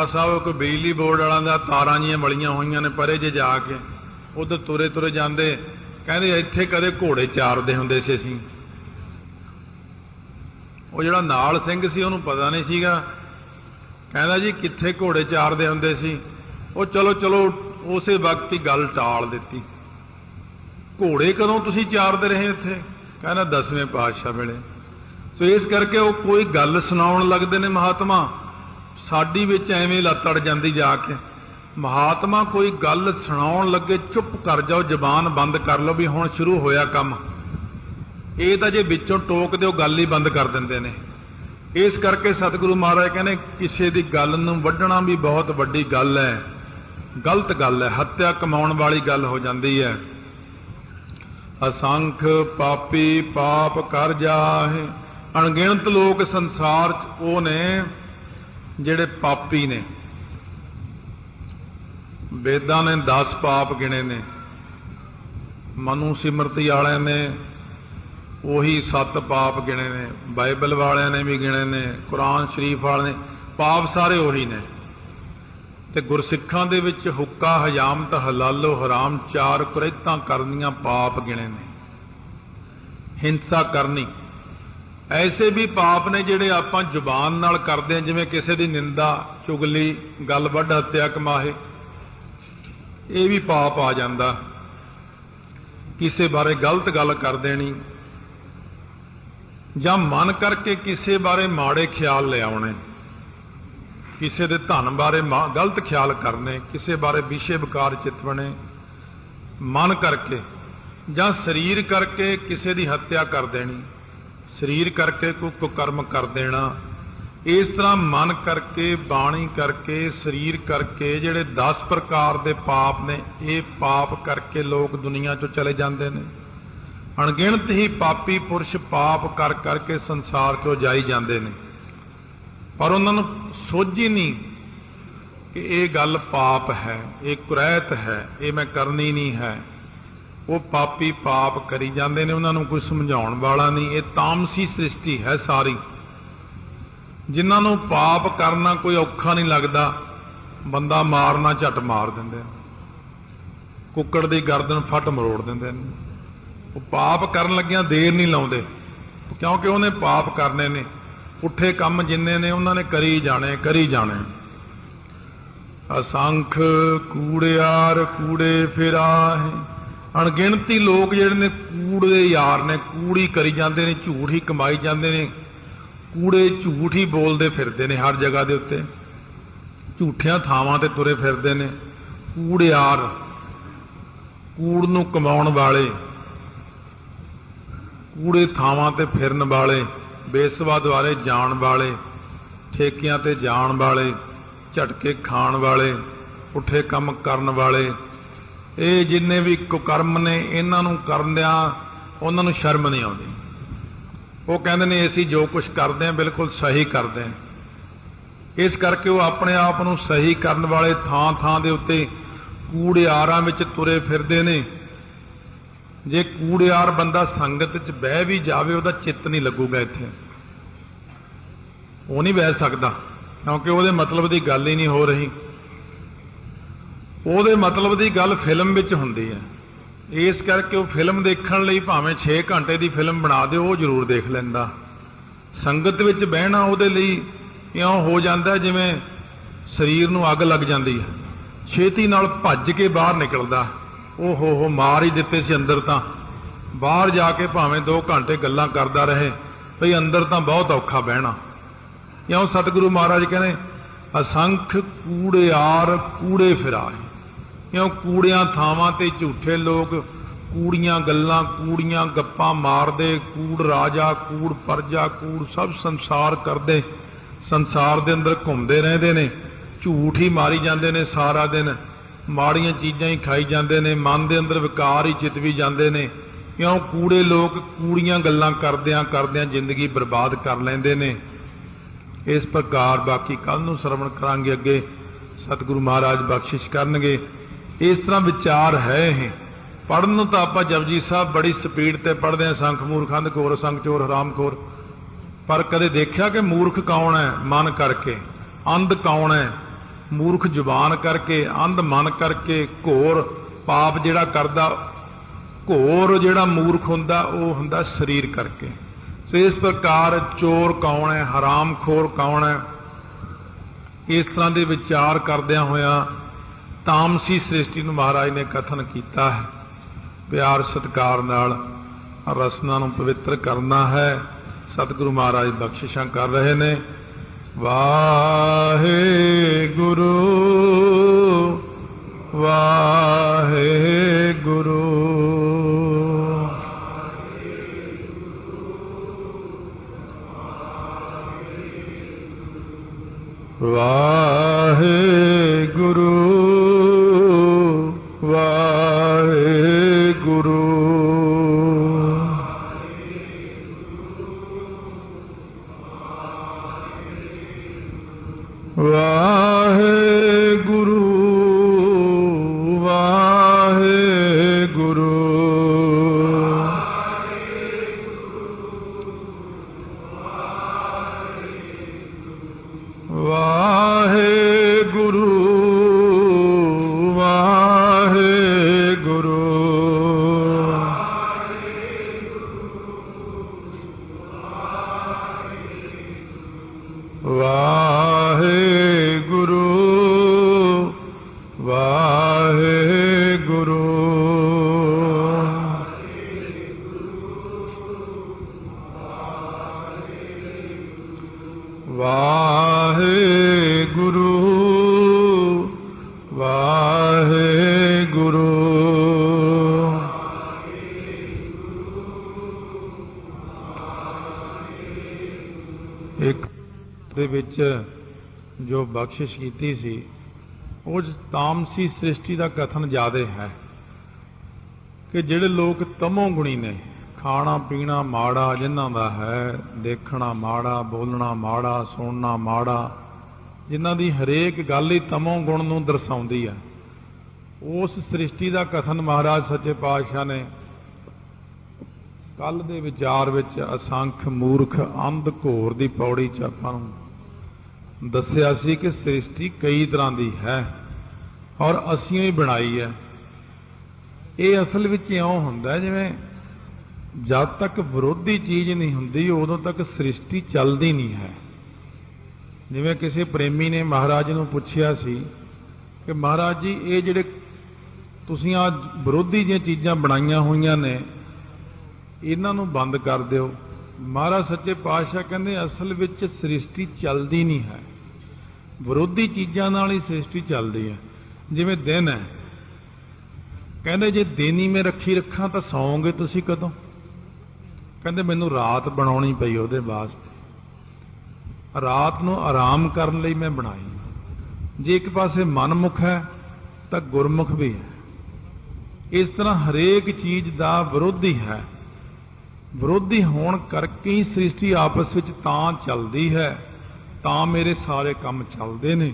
ਸਾਹਿਬ ਕੋਈ ਬਿਜਲੀ ਬੋਰਡ ਵਾਲਿਆਂ ਦਾ ਤਾਰਾਂ ਜੀਆਂ ਮਲੀਆਂ ਹੋਈਆਂ ਨੇ ਪਰੇ ਜੇ ਜਾ ਕੇ, ਉਧਰ ਤੁਰੇ ਤੁਰੇ ਜਾਂਦੇ, ਕਹਿੰਦੇ ਇੱਥੇ ਕਦੇ ਘੋੜੇ ਚਾਰਦੇ ਹੁੰਦੇ ਸੀ ਅਸੀਂ। ਉਹ ਜਿਹੜਾ ਨਾਲ ਸਿੰਘ ਸੀ ਉਹਨੂੰ ਪਤਾ ਨਹੀਂ ਸੀਗਾ, ਕਹਿੰਦਾ ਜੀ ਕਿੱਥੇ ਘੋੜੇ ਚਾਰਦੇ ਹੁੰਦੇ ਸੀ। ਉਹ ਚਲੋ ਚਲੋ ਉਸੇ ਵਕਤ ਹੀ ਗੱਲ ਟਾਲ ਦਿੱਤੀ। ਘੋੜੇ ਕਦੋਂ ਤੁਸੀਂ ਚਾਰਦੇ ਰਹੇ ਇੱਥੇ? ਕਹਿੰਦਾ 10ਵੇਂ ਪਾਤਸ਼ਾਹ ਵੇਲੇ। ਸੋ ਇਸ ਕਰਕੇ ਉਹ ਕੋਈ ਗੱਲ ਸੁਣਾਉਣ ਲੱਗਦੇ ਨੇ ਮਹਾਤਮਾ, ਸਾਡੀ ਵਿੱਚ ਐਵੇਂ ਲੱਤ ਅੜ ਜਾਂਦੀ ਜਾ ਕੇ। ਮਹਾਤਮਾ ਕੋਈ ਗੱਲ ਸੁਣਾਉਣ ਲੱਗੇ ਚੁੱਪ ਕਰ ਜਾਓ, ਜ਼ਬਾਨ ਬੰਦ ਕਰ ਲਓ ਵੀ ਹੁਣ ਸ਼ੁਰੂ ਹੋਇਆ ਕੰਮ। ਇਹ ਤਾਂ ਜੇ ਵਿੱਚੋਂ ਟੋਕਦੇ ਉਹ ਗੱਲ ਹੀ ਬੰਦ ਕਰ ਦਿੰਦੇ ਨੇ। ਇਸ ਕਰਕੇ ਸਤਿਗੁਰੂ ਮਹਾਰਾਜ ਕਹਿੰਦੇ ਕਿਸੇ ਦੀ ਗੱਲ ਨੂੰ ਵੱਢਣਾ ਵੀ ਬਹੁਤ ਵੱਡੀ ਗੱਲ ਹੈ, ਗਲਤ ਗੱਲ ਹੈ, ਹੱਤਿਆ ਕਮਾਉਣ ਵਾਲੀ ਗੱਲ ਹੋ ਜਾਂਦੀ ਹੈ। ਅਸੰਖ ਪਾਪੀ ਪਾਪ ਕਰ ਜਾਹੇ। ਅਣਗਿਣਤ ਲੋਕ ਸੰਸਾਰ 'ਚ ਉਹ ਨੇ ਜਿਹੜੇ ਪਾਪੀ ਨੇ। ਵੇਦਾਂ ਨੇ 10 ਪਾਪ ਗਿਣੇ ਨੇ, ਮਨੂ ਸਿਮਰਤੀ ਵਾਲਿਆਂ ਨੇ ਉਹੀ 7 ਪਾਪ ਗਿਣੇ ਨੇ, ਬਾਈਬਲ ਵਾਲਿਆਂ ਨੇ ਵੀ ਗਿਣੇ ਨੇ, ਕੁਰਾਨ ਸ਼ਰੀਫ ਵਾਲਿਆਂ ਨੇ, ਪਾਪ ਸਾਰੇ ਉਹੀ ਨੇ। ਤੇ ਗੁਰਸਿੱਖਾਂ ਦੇ ਵਿੱਚ ਹੁੱਕਾ ਹਜਾਮਤ ਹਲਾਲੋ ਹਰਾਮ 4 ਕੁਰੈਤਾਂ ਕਰਨੀਆਂ ਪਾਪ ਗਿਣੇ ਨੇ। ਹਿੰਸਾ ਕਰਨੀ, ਐਸੇ ਵੀ ਪਾਪ ਨੇ ਜਿਹੜੇ ਆਪਾਂ ਜ਼ੁਬਾਨ ਨਾਲ ਕਰਦੇ ਹਾਂ, ਜਿਵੇਂ ਕਿਸੇ ਦੀ ਨਿੰਦਾ ਚੁਗਲੀ, ਗੱਲ ਵੱਢ, ਹੱਤਿਆ ਕਮਾਹੇ, ਇਹ ਵੀ ਪਾਪ ਆ ਜਾਂਦਾ। ਕਿਸੇ ਬਾਰੇ ਗਲਤ ਗੱਲ ਕਰ ਦੇਣੀ, ਜਾਂ ਮਨ ਕਰਕੇ ਕਿਸੇ ਬਾਰੇ ਮਾੜੇ ਖਿਆਲ ਲਿਆਉਣੇ, ਕਿਸੇ ਦੇ ਧਨ ਬਾਰੇ ਗਲਤ ਖਿਆਲ ਕਰਨੇ, ਕਿਸੇ ਬਾਰੇ ਵਿਸ਼ੇ ਵਿਕਾਰ ਚਿੱਤ ਬਣੇ, ਮਨ ਕਰਕੇ ਜਾਂ ਸਰੀਰ ਕਰਕੇ ਕਿਸੇ ਦੀ ਹੱਤਿਆ ਕਰ ਦੇਣੀ, ਸਰੀਰ ਕਰਕੇ ਕੋਈ ਕੁਕਰਮ ਕਰ ਦੇਣਾ। ਇਸ ਤਰ੍ਹਾਂ ਮਨ ਕਰਕੇ, ਬਾਣੀ ਕਰਕੇ, ਸਰੀਰ ਕਰਕੇ ਜਿਹੜੇ 10 ਪ੍ਰਕਾਰ ਦੇ ਪਾਪ ਨੇ, ਇਹ ਪਾਪ ਕਰਕੇ ਲੋਕ ਦੁਨੀਆ ਚੋਂ ਚਲੇ ਜਾਂਦੇ ਨੇ। ਅਣਗਿਣਤ ਹੀ ਪਾਪੀ ਪੁਰਸ਼ ਪਾਪ ਕਰ ਕਰਕੇ ਸੰਸਾਰ ਚੋਂ ਜਾਈ ਜਾਂਦੇ ਨੇ, ਪਰ ਉਹਨਾਂ ਨੂੰ ਸੋਝੀ ਨਹੀਂ ਕਿ ਇਹ ਗੱਲ ਪਾਪ ਹੈ, ਇਹ ਕੁਰੈਤ ਹੈ, ਇਹ ਮੈਂ ਕਰਨੀ ਨਹੀਂ ਹੈ। ਉਹ ਪਾਪੀ ਪਾਪ ਕਰੀ ਜਾਂਦੇ ਨੇ, ਉਹਨਾਂ ਨੂੰ ਕੋਈ ਸਮਝਾਉਣ ਵਾਲਾ ਨਹੀਂ। ਇਹ ਤਾਮਸੀ ਸ੍ਰਿਸ਼ਟੀ ਹੈ ਸਾਰੀ, ਜਿਨ੍ਹਾਂ ਨੂੰ ਪਾਪ ਕਰਨਾ ਕੋਈ ਔਖਾ ਨਹੀਂ ਲੱਗਦਾ, ਬੰਦਾ ਮਾਰਨਾ ਝੱਟ ਮਾਰ ਦਿੰਦੇ ਨੇ, ਕੁੱਕੜ ਦੀ ਗਰਦਨ ਫੱਟ ਮਰੋੜ ਦਿੰਦੇ ਨੇ। ਉਹ ਪਾਪ ਕਰਨ ਲੱਗਿਆਂ ਦੇਰ ਨਹੀਂ ਲਾਉਂਦੇ, ਕਿਉਂਕਿ ਉਹਨੇ ਪਾਪ ਕਰਨੇ ਨੇ, ਪੁੱਠੇ ਕੰਮ ਜਿੰਨੇ ਨੇ ਉਹਨਾਂ ਨੇ ਕਰੀ ਜਾਣੇ, ਕਰੀ ਜਾਣੇ। ਅਸੰਖ ਕੂੜਿਆਰ ਕੂੜੇ ਫਿਰਾਹੇ, ਅਣਗਿਣਤੀ ਲੋਕ ਜਿਹੜੇ ਨੇ ਕੂੜੇ ਯਾਰ ਨੇ, ਕੂੜੀ ਕਰੀ ਜਾਂਦੇ ਨੇ, ਝੂਠ ਹੀ ਕਮਾਈ ਜਾਂਦੇ ਨੇ, ਕੂੜੇ ਝੂਠ ਹੀ ਬੋਲਦੇ ਫਿਰਦੇ ਨੇ ਹਰ ਜਗ੍ਹਾ ਦੇ ਉੱਤੇ, ਝੂਠਿਆਂ ਥਾਵਾਂ ਤੇ ਤੁਰੇ ਫਿਰਦੇ ਨੇ। ਕੂੜਿਆਰ, ਕੂੜ ਨੂੰ ਕਮਾਉਣ ਵਾਲੇ, ਕੂੜੇ ਥਾਵਾਂ ਤੇ ਫਿਰਨ ਵਾਲੇ, ਬੇਸਵਾ ਦੁਆਰੇ ਜਾਣ ਵਾਲੇ, ਠੇਕਿਆਂ ਤੇ ਜਾਣ ਵਾਲੇ, ਝਟਕੇ ਖਾਣ ਵਾਲੇ, ਪੁੱਠੇ ਕੰਮ ਕਰਨ ਵਾਲੇ, ਇਹ ਜਿੰਨੇ ਵੀ ਕੁਕਰਮ ਨੇ, ਇਹਨਾਂ ਨੂੰ ਕਰਦਿਆਂ ਉਹਨਾਂ ਨੂੰ ਸ਼ਰਮ ਨਹੀਂ ਆਉਂਦੀ। ਉਹ ਕਹਿੰਦੇ ਨੇ ਅਸੀਂ ਜੋ ਕੁਝ ਕਰਦੇ ਹਾਂ ਬਿਲਕੁਲ ਸਹੀ ਕਰਦੇ ਹਾਂ। ਇਸ ਕਰਕੇ ਉਹ ਆਪਣੇ ਆਪ ਨੂੰ ਸਹੀ ਕਰਨ ਵਾਲੇ ਥਾਂ ਥਾਂ ਦੇ ਉੱਤੇ ਕੂੜਿਆਰਾਂ ਵਿੱਚ ਤੁਰੇ ਫਿਰਦੇ ਨੇ। ਜੇ ਕੂੜਿਆਰ ਬੰਦਾ ਸੰਗਤ 'ਚ ਬਹਿ ਵੀ ਜਾਵੇ, ਉਹਦਾ ਚਿੱਤ ਨਹੀਂ ਲੱਗੂਗਾ ਇੱਥੇ, ਉਹ ਨਹੀਂ ਬਹਿ ਸਕਦਾ, ਕਿਉਂਕਿ ਉਹਦੇ ਮਤਲਬ ਦੀ ਗੱਲ ਹੀ ਨਹੀਂ ਹੋ ਰਹੀ। ਉਹਦੇ ਮਤਲਬ ਦੀ ਗੱਲ ਫਿਲਮ ਵਿੱਚ ਹੁੰਦੀ ਹੈ। ਇਸ ਕਰਕੇ ਉਹ ਫਿਲਮ ਦੇਖਣ ਲਈ ਭਾਵੇਂ 6 ਘੰਟੇ ਦੀ ਫਿਲਮ ਬਣਾ ਦਿਓ, ਉਹ ਜ਼ਰੂਰ ਦੇਖ ਲੈਂਦਾ। ਸੰਗਤ ਵਿੱਚ ਬਹਿਣਾ ਉਹਦੇ ਲਈ ਇਉਂ ਹੋ ਜਾਂਦਾ ਜਿਵੇਂ ਸਰੀਰ ਨੂੰ ਅੱਗ ਲੱਗ ਜਾਂਦੀ ਹੈ, ਛੇਤੀ ਨਾਲ ਭੱਜ ਕੇ ਬਾਹਰ ਨਿਕਲਦਾ। ਉਹ ਹੋ ਮਾਰ ਹੀ ਦਿੱਤੇ ਸੀ ਅੰਦਰ, ਤਾਂ ਬਾਹਰ ਜਾ ਕੇ ਭਾਵੇਂ 2 ਘੰਟੇ ਗੱਲਾਂ ਕਰਦਾ ਰਹੇ, ਭਈ ਅੰਦਰ ਤਾਂ ਬਹੁਤ ਔਖਾ ਬਹਿਣਾ। ਇਉਂ ਸਤਿਗੁਰੂ ਮਹਾਰਾਜ ਕਹਿੰਦੇ ਅਸੰਖ ਕੂੜਿਆਰ ਕੂੜੇ ਫਿਰਾਏ, ਇਉਂ ਕੂੜਿਆਂ ਥਾਵਾਂ ਤੇ ਝੂਠੇ ਲੋਕ ਕੂੜੀਆਂ ਗੱਲਾਂ, ਕੂੜੀਆਂ ਗੱਪਾਂ ਮਾਰਦੇ, ਕੂੜ ਰਾਜਾ, ਕੂੜ ਪਰਜਾ, ਕੂੜ ਸਭ ਸੰਸਾਰ ਕਰਦੇ, ਸੰਸਾਰ ਦੇ ਅੰਦਰ ਘੁੰਮਦੇ ਰਹਿੰਦੇ ਨੇ, ਝੂਠ ਹੀ ਮਾਰੀ ਜਾਂਦੇ ਨੇ ਸਾਰਾ ਦਿਨ, ਮਾੜੀਆਂ ਚੀਜ਼ਾਂ ਹੀ ਖਾਈ ਜਾਂਦੇ ਨੇ, ਮਨ ਦੇ ਅੰਦਰ ਵਿਕਾਰ ਹੀ ਚਿਤਵੀ ਜਾਂਦੇ ਨੇ। ਇਉਂ ਕੂੜੇ ਲੋਕ ਕੂੜੀਆਂ ਗੱਲਾਂ ਕਰਦਿਆਂ ਕਰਦਿਆਂ ਜ਼ਿੰਦਗੀ ਬਰਬਾਦ ਕਰ ਲੈਂਦੇ ਨੇ। ਇਸ ਪ੍ਰਕਾਰ ਬਾਕੀ ਕੱਲ ਨੂੰ ਸਰਵਣ ਕਰਾਂਗੇ, ਅੱਗੇ ਸਤਿਗੁਰੂ ਮਹਾਰਾਜ ਬਖਸ਼ਿਸ਼ ਕਰਨਗੇ। ਇਸ ਤਰ੍ਹਾਂ ਵਿਚਾਰ ਹੈ ਇਹ। ਪੜ੍ਹਨ ਨੂੰ ਤਾਂ ਆਪਾਂ ਜਪਜੀ ਸਾਹਿਬ ਬੜੀ ਸਪੀਡ ਤੇ ਪੜ੍ਹਦੇ ਹਾਂ, ਸੰਖ ਮੂਰਖ ਅੰਧ ਘੋਰ, ਸੰਖ ਚੋਰ ਹਰਾਮਖੋਰ, ਪਰ ਕਦੇ ਦੇਖਿਆ ਕਿ ਮੂਰਖ ਕੌਣ ਹੈ? ਮਨ ਕਰਕੇ। ਅੰਧ ਕੌਣ ਹੈ? ਮੂਰਖ ਜ਼ੁਬਾਨ ਕਰਕੇ, ਅੰਧ ਮਨ ਕਰਕੇ, ਘੋਰ ਪਾਪ ਜਿਹੜਾ ਕਰਦਾ, ਘੋਰ ਜਿਹੜਾ ਮੂਰਖ ਹੁੰਦਾ ਉਹ ਹੁੰਦਾ ਸਰੀਰ ਕਰਕੇ। ਸੋ ਇਸ ਪ੍ਰਕਾਰ ਚੋਰ ਕੌਣ ਹੈ, ਹਰਾਮਖੋਰ ਕੌਣ ਹੈ, ਇਸ ਤਰ੍ਹਾਂ ਦੇ ਵਿਚਾਰ ਕਰਦਿਆਂ ਹੋਇਆਂ ਤਾਮਸੀ ਸ੍ਰਿਸ਼ਟੀ ਨੂੰ ਮਹਾਰਾਜ ਨੇ ਕਥਨ ਕੀਤਾ ਹੈ। ਪਿਆਰ ਸਤਿਕਾਰ ਨਾਲ ਰਸਨਾ ਨੂੰ ਪਵਿੱਤਰ ਕਰਨਾ ਹੈ। ਸਤਿਗੁਰੂ ਮਹਾਰਾਜ ਬਖਸ਼ਿਸ਼ਾਂ ਕਰ ਰਹੇ ਨੇ। ਵਾਹਿਗੁਰੂ ਵਾਹਿਗੁਰੂ ਵਾਹਿਗੁਰੂ ਵਾਹਿਗੁਰੂ ਵਾਹਿਗੁਰੂ ਵਾਹਿਗੁਰੂ ਵਾਹਿਗੁਰੂ। ਇੱਕ ਦੇ ਵਿੱਚ ਜੋ ਬਖਸ਼ਿਸ਼ ਕੀਤੀ ਸੀ ਉਹ ਤਾਮਸੀ ਸ੍ਰਿਸ਼ਟੀ ਦਾ ਕਥਨ ਜ਼ਿਆਦਾ ਹੈ ਕਿ ਜਿਹੜੇ ਲੋਕ ਤਮੋ ਗੁਣੀ ਨੇ, ਖਾਣਾ ਪੀਣਾ ਮਾੜਾ ਜਿਨ੍ਹਾਂ ਦਾ ਹੈ, ਦੇਖਣਾ ਮਾੜਾ, ਬੋਲਣਾ ਮਾੜਾ, ਸੁਣਨਾ ਮਾੜਾ, ਜਿਨ੍ਹਾਂ ਦੀ ਹਰੇਕ ਗੱਲ ਹੀ ਤਮੋ ਗੁਣ ਨੂੰ ਦਰਸਾਉਂਦੀ ਹੈ, ਉਸ ਸ੍ਰਿਸ਼ਟੀ ਦਾ ਕਥਨ ਮਹਾਰਾਜ ਸੱਚੇ ਪਾਤਸ਼ਾਹ ਨੇ ਕੱਲ ਦੇ ਵਿਚਾਰ ਵਿੱਚ ਅਸੰਖ ਮੂਰਖ ਅੰਧ ਘੋਰ ਦੀ ਪੌੜੀ 'ਚ ਆਪਾਂ ਨੂੰ ਦੱਸਿਆ ਸੀ ਕਿ ਸ੍ਰਿਸ਼ਟੀ ਕਈ ਤਰ੍ਹਾਂ ਦੀ ਹੈ ਔਰ ਅਸੀਂ ਹੀ ਬਣਾਈ ਹੈ। ਇਹ ਅਸਲ ਵਿੱਚ ਇਉਂ ਹੁੰਦਾ ਜਿਵੇਂ ਜਦ ਤੱਕ ਵਿਰੋਧੀ ਚੀਜ਼ ਨਹੀਂ ਹੁੰਦੀ ਉਦੋਂ ਤੱਕ ਸ੍ਰਿਸ਼ਟੀ ਚੱਲਦੀ ਨਹੀਂ ਹੈ। ਜਿਵੇਂ ਕਿਸੇ ਪ੍ਰੇਮੀ ਨੇ ਮਹਾਰਾਜ ਨੂੰ ਪੁੱਛਿਆ ਸੀ ਕਿ ਮਹਾਰਾਜ ਜੀ ਇਹ ਜਿਹੜੇ ਤੁਸੀਂ ਆ ਵਿਰੋਧੀ ਜਿਹੀਆਂ ਚੀਜ਼ਾਂ ਬਣਾਈਆਂ ਹੋਈਆਂ ਨੇ ਇਹਨਾਂ ਨੂੰ ਬੰਦ ਕਰ ਦਿਓ। ਮਹਾਰਾਜ ਸੱਚੇ ਪਾਤਸ਼ਾਹ ਕਹਿੰਦੇ ਅਸਲ ਵਿੱਚ ਸ੍ਰਿਸ਼ਟੀ ਚੱਲਦੀ ਨਹੀਂ ਹੈ, ਵਿਰੋਧੀ ਚੀਜ਼ਾਂ ਨਾਲ ਹੀ ਸ੍ਰਿਸ਼ਟੀ ਚੱਲਦੀ ਹੈ। ਜਿਵੇਂ ਦਿਨ ਹੈ, ਕਹਿੰਦੇ ਜੇ ਦਿਨ ਹੀ ਮੈਂ ਰੱਖੀ ਰੱਖਾਂ ਤਾਂ ਸੌਂਗੇ ਤੁਸੀਂ ਕਦੋਂ? ਕਹਿੰਦੇ ਮੈਨੂੰ ਰਾਤ ਬਣਾਉਣੀ ਪਈ ਉਹਦੇ ਵਾਸਤੇ, ਰਾਤ ਨੂੰ ਆਰਾਮ ਕਰਨ ਲਈ ਮੈਂ ਬਣਾਈ। ਜੇ ਇੱਕ ਪਾਸੇ ਮਨਮੁਖ ਹੈ ਤਾਂ ਗੁਰਮੁਖ ਵੀ ਹੈ। ਇਸ ਤਰ੍ਹਾਂ ਹਰੇਕ ਚੀਜ਼ ਦਾ ਵਿਰੋਧੀ ਹੈ। ਵਿਰੋਧੀ ਹੋਣ ਕਰਕੇ ਹੀ ਸ੍ਰਿਸ਼ਟੀ ਆਪਸ ਵਿੱਚ ਤਾਂ ਚੱਲਦੀ ਹੈ, ਤਾਂ ਮੇਰੇ ਸਾਰੇ ਕੰਮ ਚੱਲਦੇ ਨੇ।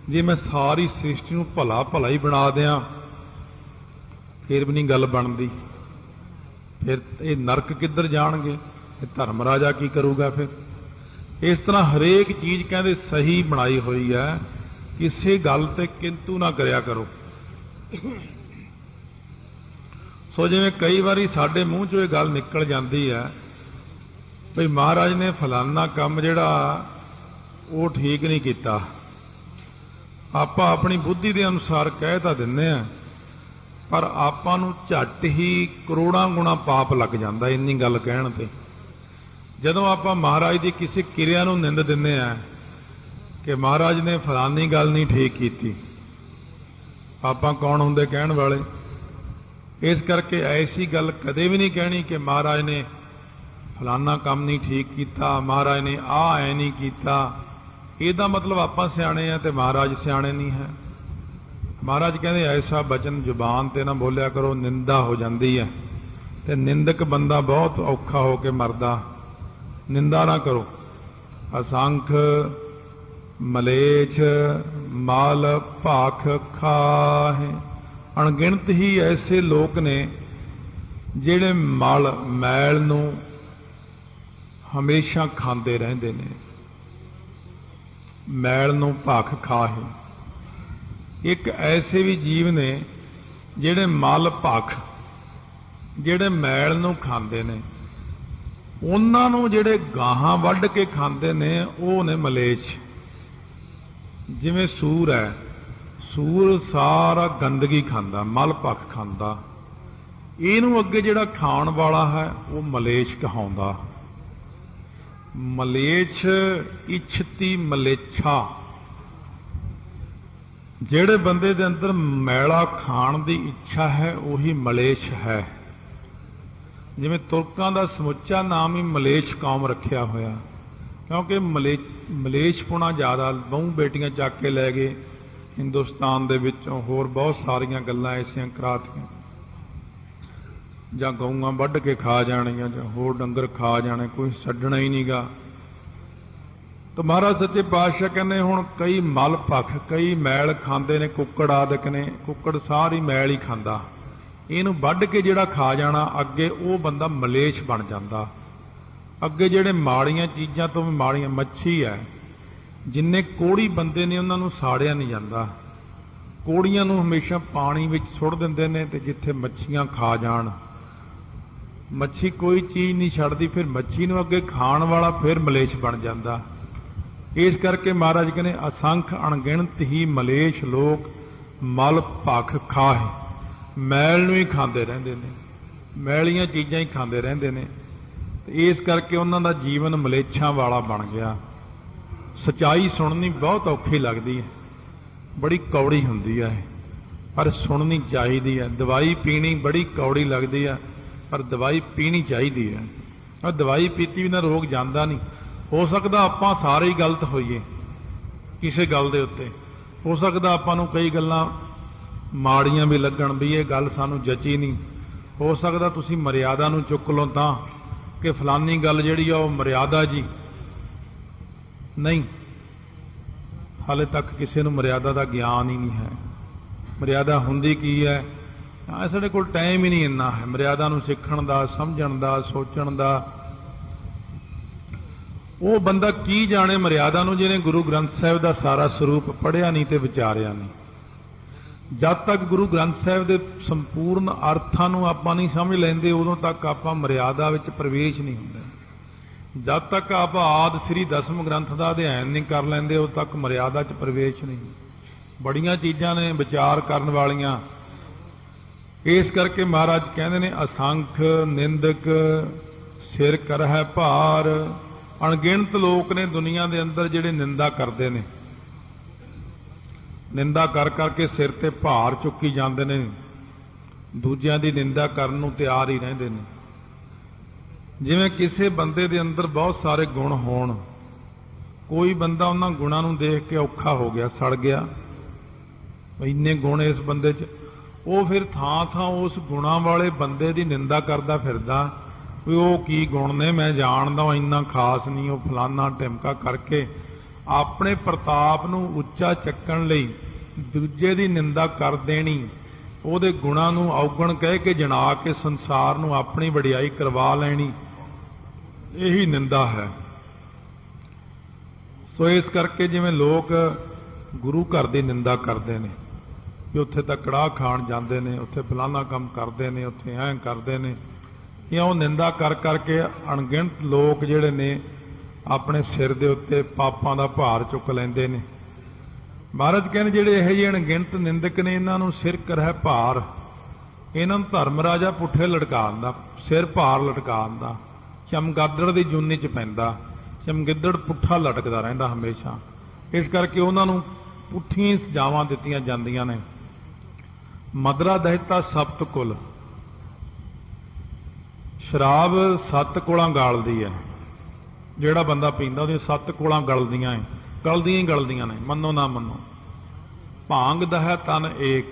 ਜੇ ਮੈਂ ਸਾਰੀ ਸ੍ਰਿਸ਼ਟੀ ਨੂੰ ਭਲਾ ਭਲਾ ਹੀ ਬਣਾ ਦਿਆਂ ਫਿਰ ਵੀ ਨਹੀਂ ਗੱਲ ਬਣਦੀ। ਫਿਰ ਇਹ ਨਰਕ ਕਿੱਧਰ ਜਾਣਗੇ, ਇਹ ਧਰਮ ਰਾਜਾ ਕੀ ਕਰੂਗਾ? ਫਿਰ ਇਸ ਤਰ੍ਹਾਂ ਹਰੇਕ ਚੀਜ਼ ਕਹਿੰਦੇ ਸਹੀ ਬਣਾਈ ਹੋਈ ਹੈ, ਕਿਸੇ ਗੱਲ ਤੇ ਕਿੰਤੂ ਨਾ ਕਰਿਆ ਕਰੋ। ਸੋ ਜਿਵੇਂ ਕਈ ਵਾਰੀ ਸਾਡੇ ਮੂੰਹ 'ਚੋਂ ਇਹ ਗੱਲ ਨਿਕਲ ਜਾਂਦੀ ਹੈ ਭਈ ਮਹਾਰਾਜ ਨੇ ਫਲਾਨਾ ਕੰਮ ਜਿਹੜਾ ਉਹ ਠੀਕ ਨਹੀਂ ਕੀਤਾ, ਆਪਾਂ ਆਪਣੀ ਬੁੱਧੀ ਦੇ ਅਨੁਸਾਰ ਕਹਿ ਤਾਂ ਦਿੰਦੇ ਹਾਂ, ਪਰ ਆਪਾਂ ਨੂੰ ਝੱਟ ਹੀ ਕਰੋੜਾਂ ਗੁਣਾ ਪਾਪ ਲੱਗ ਜਾਂਦਾ ਇੰਨੀ ਗੱਲ ਕਹਿਣ ਤੇ। ਜਦੋਂ ਆਪਾਂ ਮਹਾਰਾਜ ਦੀ ਕਿਸੇ ਕਿਰਿਆ ਨੂੰ ਨਿੰਦ ਦਿੰਦੇ ਹਾਂ ਕਿ ਮਹਾਰਾਜ ਨੇ ਫਲਾਨੀ ਗੱਲ ਨਹੀਂ ਠੀਕ ਕੀਤੀ, ਆਪਾਂ ਕੌਣ ਹੁੰਦੇ ਕਹਿਣ ਵਾਲੇ? ਇਸ ਕਰਕੇ ਐਸੀ ਗੱਲ ਕਦੇ ਵੀ ਨਹੀਂ ਕਹਿਣੀ ਕਿ ਮਹਾਰਾਜ ਨੇ ਫਲਾਨਾ ਕੰਮ ਨਹੀਂ ਠੀਕ ਕੀਤਾ, ਮਹਾਰਾਜ ਨੇ ਆਹ ਐ ਨਹੀਂ ਕੀਤਾ। ਇਹਦਾ ਮਤਲਬ ਆਪਾਂ ਸਿਆਣੇ ਆ ਤੇ ਮਹਾਰਾਜ ਸਿਆਣੇ ਨਹੀਂ ਹੈ। ਮਹਾਰਾਜ ਕਹਿੰਦੇ ਐਸਾ ਬਚਨ ਜ਼ੁਬਾਨ ਤੇ ਨਾ ਬੋਲਿਆ ਕਰੋ, ਨਿੰਦਾ ਹੋ ਜਾਂਦੀ ਹੈ ਤੇ ਨਿੰਦਕ ਬੰਦਾ ਬਹੁਤ ਔਖਾ ਹੋ ਕੇ ਮਰਦਾ। ਨਿੰਦਾ ਨਾ ਕਰੋ। ਅਸੰਖ ਮਲੇਛ ਮਾਲ ਭਾਖ ਖਾਹੇ, ਅਣਗਿਣਤ ਹੀ ਐਸੇ ਲੋਕ ਨੇ ਜਿਹੜੇ ਮਲ ਮੈਲ ਨੂੰ ਹਮੇਸ਼ਾ ਖਾਂਦੇ ਰਹਿੰਦੇ ਨੇ। ਮੈਲ ਨੂੰ ਭਖ ਖਾਹੇ। ਇੱਕ ਐਸੇ ਵੀ ਜੀਵ ਨੇ ਜਿਹੜੇ ਮਲ ਭਖ, ਜਿਹੜੇ ਮੈਲ ਨੂੰ ਖਾਂਦੇ ਨੇ। ਉਹਨਾਂ ਨੂੰ ਜਿਹੜੇ ਗਾਹਾਂ ਵੱਢ ਕੇ ਖਾਂਦੇ ਨੇ ਉਹ ਨੇ ਮਲੇਛ। ਜਿਵੇਂ ਸੂਰ ਹੈ, ਸੂਰ ਸਾਰਾ ਗੰਦਗੀ ਖਾਂਦਾ, ਮਲ ਭਖ ਖਾਂਦਾ। ਇਹਨੂੰ ਅੱਗੇ ਜਿਹੜਾ ਖਾਣ ਵਾਲਾ ਹੈ ਉਹ ਮਲੇਛ ਕਹਾਉਂਦਾ। ਮਲੇਛ ਇਛਤੀ ਮਲੇਛਾ। ਜਿਹੜੇ ਬੰਦੇ ਦੇ ਅੰਦਰ ਮੈਲਾ ਖਾਣ ਦੀ ਇੱਛਾ ਹੈ ਉਹੀ ਮਲੇਛ ਹੈ। ਜਿਵੇਂ ਤੁਰਕਾਂ ਦਾ ਸਮੁੱਚਾ ਨਾਮ ਹੀ ਮਲੇਛ ਕੌਮ ਰੱਖਿਆ ਹੋਇਆ, ਕਿਉਂਕਿ ਮਲੇਛਪੁਣਾ ਜ਼ਿਆਦਾ। ਬਹੁ ਬੇਟੀਆਂ ਚੱਕ ਕੇ ਲੈ ਗਏ ਹਿੰਦੁਸਤਾਨ ਦੇ ਵਿੱਚੋਂ, ਹੋਰ ਬਹੁਤ ਸਾਰੀਆਂ ਗੱਲਾਂ ਐਸੀਆਂ ਕਰਾਤੀਆਂ, ਜਾਂ ਗਊਆਂ ਵੱਢ ਕੇ ਖਾ ਜਾਣੀਆਂ, ਜਾਂ ਹੋਰ ਡੰਗਰ ਖਾ ਜਾਣੇ, ਕੋਈ ਛੱਡਣਾ ਹੀ ਨਹੀਂਗਾ। ਤਾਂ ਮਹਾਰਾਜ ਸੱਚੇ ਪਾਤਸ਼ਾਹ ਕਹਿੰਦੇ ਹੁਣ ਕਈ ਮਲ ਭਖ, ਕਈ ਮੈਲ ਖਾਂਦੇ ਨੇ, ਕੁੱਕੜ ਆਦਿਕ ਨੇ। ਕੁੱਕੜ ਸਾਰੀ ਮੈਲ ਹੀ ਖਾਂਦਾ। ਇਹਨੂੰ ਵੱਢ ਕੇ ਜਿਹੜਾ ਖਾ ਜਾਣਾ ਅੱਗੇ ਉਹ ਬੰਦਾ ਮਲੇਛ ਬਣ ਜਾਂਦਾ। ਅੱਗੇ ਜਿਹੜੇ ਮਾੜੀਆਂ ਚੀਜ਼ਾਂ ਤੋਂ ਵੀ ਮਾੜੀਆਂ, ਮੱਛੀ ਹੈ, ਜਿੰਨੇ ਕੋਹੜੀ ਬੰਦੇ ਨੇ ਉਹਨਾਂ ਨੂੰ ਸਾੜਿਆ ਨਹੀਂ ਜਾਂਦਾ। ਕੋਹੜੀਆਂ ਨੂੰ ਹਮੇਸ਼ਾ ਪਾਣੀ ਵਿੱਚ ਸੁੱਟ ਦਿੰਦੇ ਨੇ ਤੇ ਜਿੱਥੇ ਮੱਛੀਆਂ ਖਾ ਜਾਣ। ਮੱਛੀ ਕੋਈ ਚੀਜ਼ ਨਹੀਂ ਛੱਡਦੀ, ਫਿਰ ਮੱਛੀ ਨੂੰ ਅੱਗੇ ਖਾਣ ਵਾਲਾ ਫਿਰ ਮਲੇਛ ਬਣ ਜਾਂਦਾ। ਇਸ ਕਰਕੇ ਮਹਾਰਾਜ ਕਹਿੰਦੇ ਅਸੰਖ ਅਣਗਿਣਤ ਹੀ ਮਲੇਛ ਲੋਕ ਮਲ ਭਖ ਖਾਹੇ। ਮੈਲ ਨੂੰ ਹੀ ਖਾਂਦੇ ਰਹਿੰਦੇ ਨੇ, ਮੈਲੀਆਂ ਚੀਜ਼ਾਂ ਹੀ ਖਾਂਦੇ ਰਹਿੰਦੇ ਨੇ। ਤੇ ਇਸ ਕਰਕੇ ਉਹਨਾਂ ਦਾ ਜੀਵਨ ਮਲੇਛਾਂ ਵਾਲਾ ਬਣ ਗਿਆ। ਸਚਾਈ ਸੁਣਨੀ ਬਹੁਤ ਔਖੀ ਲੱਗਦੀ ਹੈ। बड़ी कौड़ी हुंदी है, पर सुननी चाहिदी है। दवाई पीनी बड़ी कौड़ी लगदी है, पर दवाई पीनी चाहिदी है। और दवाई पीती बिना रोग जांदा नहीं। हो सकदा आपां सारे ही गलत होईए किसी गल दे उत्ते, हो सकदा आपां नूं कई गल्लां माड़ियां भी लगण भी ये गल सानूं जची नहीं। हो सकदा तुसीं मर्यादा नूं चुक लो तां कि फलानी गल जिहड़ी आ ओह मर्यादा जी नहीं। हाले तक किसी नूं मर्यादा का ज्ञान ही नहीं है। मर्यादा हुंदी की है, साडे कोल टाइम ही नहीं इन्ना है मर्यादा नूं सिੱਖਣ ਦਾ, समझण ਦਾ, सोचण ਦਾ। ਉਹ ਬੰਦਾ ਕੀ ਜਾਣੇ ਮਰਿਆਦਾ ਨੂੰ ਜਿਹਨੇ ਗੁਰੂ ਗ੍ਰੰਥ ਸਾਹਿਬ ਦਾ ਸਾਰਾ ਸਰੂਪ ਪੜ੍ਹਿਆ ਨਹੀਂ ਤੇ ਵਿਚਾਰਿਆ ਨਹੀਂ। ਜਦ ਤੱਕ ਗੁਰੂ ਗ੍ਰੰਥ ਸਾਹਿਬ ਦੇ ਸੰਪੂਰਨ ਅਰਥਾਂ ਨੂੰ ਆਪਾਂ ਨਹੀਂ ਸਮਝ ਲੈਂਦੇ, ਉਦੋਂ ਤੱਕ ਆਪਾਂ ਮਰਿਆਦਾ ਵਿੱਚ ਪ੍ਰਵੇਸ਼ ਨਹੀਂ ਹੁੰਦੇ। ਜਦ ਤੱਕ ਆਪਾਂ ਆਦਿ ਸ੍ਰੀ ਦਸਮ ਗ੍ਰੰਥ ਦਾ ਅਧਿਐਨ ਨਹੀਂ ਕਰ ਲੈਂਦੇ, ਉਦੋਂ ਤੱਕ ਮਰਿਆਦਾ 'ਚ ਪ੍ਰਵੇਸ਼ ਨਹੀਂ। ਬੜੀਆਂ ਚੀਜ਼ਾਂ ਨੇ ਵਿਚਾਰ ਕਰਨ ਵਾਲੀਆਂ। ਇਸ ਕਰਕੇ ਮਹਾਰਾਜ ਕਹਿੰਦੇ ਨੇ, ਅਸੰਖ ਨਿੰਦਕ ਸਿਰ ਕਰਹਿ ਭਾਰ। ਅਣਗਿਣਤ ਲੋਕ ਨੇ ਦੁਨੀਆ ਦੇ ਅੰਦਰ ਜਿਹੜੇ ਨਿੰਦਾ ਕਰਦੇ ਨੇ, ਨਿੰਦਾ ਕਰ ਕਰਕੇ ਸਿਰ ਤੇ ਭਾਰ ਚੁੱਕੀ ਜਾਂਦੇ ਨੇ, ਦੂਜਿਆਂ ਦੀ ਨਿੰਦਾ ਕਰਨ ਨੂੰ ਤਿਆਰ ਹੀ ਰਹਿੰਦੇ ਨੇ। ਜਿਵੇਂ ਕਿਸੇ ਬੰਦੇ ਦੇ ਅੰਦਰ ਬਹੁਤ ਸਾਰੇ ਗੁਣ ਹੋਣ, ਕੋਈ ਬੰਦਾ ਉਹਨਾਂ ਗੁਣਾਂ ਨੂੰ ਦੇਖ ਕੇ ਔਖਾ ਹੋ ਗਿਆ, ਸੜ ਗਿਆ, ਇੰਨੇ ਗੁਣ ਇਸ ਬੰਦੇ 'ਚ, ਉਹ ਫਿਰ ਥਾਂ ਥਾਂ ਉਸ ਗੁਣਾਂ ਵਾਲੇ ਬੰਦੇ ਦੀ ਨਿੰਦਾ ਕਰਦਾ ਫਿਰਦਾ ਵੀ ਉਹ ਕੀ ਗੁਣ ਨੇ, ਮੈਂ ਜਾਣਦਾ ਇੰਨਾ ਖਾਸ ਨਹੀਂ, ਉਹ ਫਲਾਨਾ ਢਿਮਕਾ ਕਰਕੇ ਆਪਣੇ ਪ੍ਰਤਾਪ ਨੂੰ ਉੱਚਾ ਚੱਕਣ ਲਈ ਦੂਜੇ ਦੀ ਨਿੰਦਾ ਕਰ ਦੇਣੀ, ਉਹਦੇ ਗੁਣਾਂ ਨੂੰ ਔਗਣ ਕਹਿ ਕੇ ਜਣਾ ਕੇ ਸੰਸਾਰ ਨੂੰ ਆਪਣੀ ਵਡਿਆਈ ਕਰਵਾ ਲੈਣੀ, ਇਹੀ ਨਿੰਦਾ ਹੈ। ਸੋ ਇਸ ਕਰਕੇ ਜਿਵੇਂ ਲੋਕ ਗੁਰੂ ਘਰ ਦੀ ਨਿੰਦਾ ਕਰਦੇ ਨੇ ਕਿ ਉੱਥੇ ਤਾਂ ਕੜਾਹ ਖਾਣ ਜਾਂਦੇ ਨੇ, ਉੱਥੇ ਫਲਾਨਾ ਕੰਮ ਕਰਦੇ ਨੇ, ਉੱਥੇ ਐਂ ਕਰਦੇ ਨੇ, ਇਉਂ ਨਿੰਦਾ ਕਰ ਕਰਕੇ ਅਣਗਿਣਤ ਲੋਕ ਜਿਹੜੇ ਨੇ ਆਪਣੇ ਸਿਰ ਦੇ ਉੱਤੇ ਪਾਪਾਂ ਦਾ ਭਾਰ ਚੁੱਕ ਲੈਂਦੇ ਨੇ। ਮਹਾਰਾਜ ਕਹਿੰਦੇ ਜਿਹੜੇ ਇਹੋ ਜਿਹੇ ਅਣਗਿਣਤ ਨਿੰਦਕ ਨੇ, ਇਹਨਾਂ ਨੂੰ ਸਿਰ ਕਰਹਿ ਭਾਰ। ਇਹਨਾਂ ਨੂੰ ਧਰਮ ਰਾਜਾ ਪੁੱਠੇ ਲਟਕਾਉਣ ਦਾ, ਸਿਰ ਭਾਰ ਲਟਕਾਉਣ ਦਾ। ਚਮਗਾਦੜ ਦੀ ਜੂਨੀ 'ਚ ਪੈਂਦਾ, ਚਮਗਿੱਦੜ ਪੁੱਠਾ ਲਟਕਦਾ ਰਹਿੰਦਾ ਹਮੇਸ਼ਾ। ਇਸ ਕਰਕੇ ਉਹਨਾਂ ਨੂੰ ਪੁੱਠੀਆਂ ਸਜ਼ਾਵਾਂ ਦਿੱਤੀਆਂ ਜਾਂਦੀਆਂ ਨੇ। ਮਦਰਾ ਦਹਿਤਾ ਸਪਤ ਕੁਲ, ਸ਼ਰਾਬ 7 ਕੋਲਾਂ ਗਾਲਦੀ ਹੈ। ਜਿਹੜਾ ਬੰਦਾ ਪੀਂਦਾ ਉਹਦੀਆਂ 7 ਕੋਲਾਂ ਗਲਦੀਆਂ ਹੈ, ਗਲਦੀਆਂ ਹੀ ਗਲਦੀਆਂ ਨੇ, ਮੰਨੋ ਨਾ ਮੰਨੋ। ਭਾਂਗ ਦਹਿ ਤਨ ਏਕ,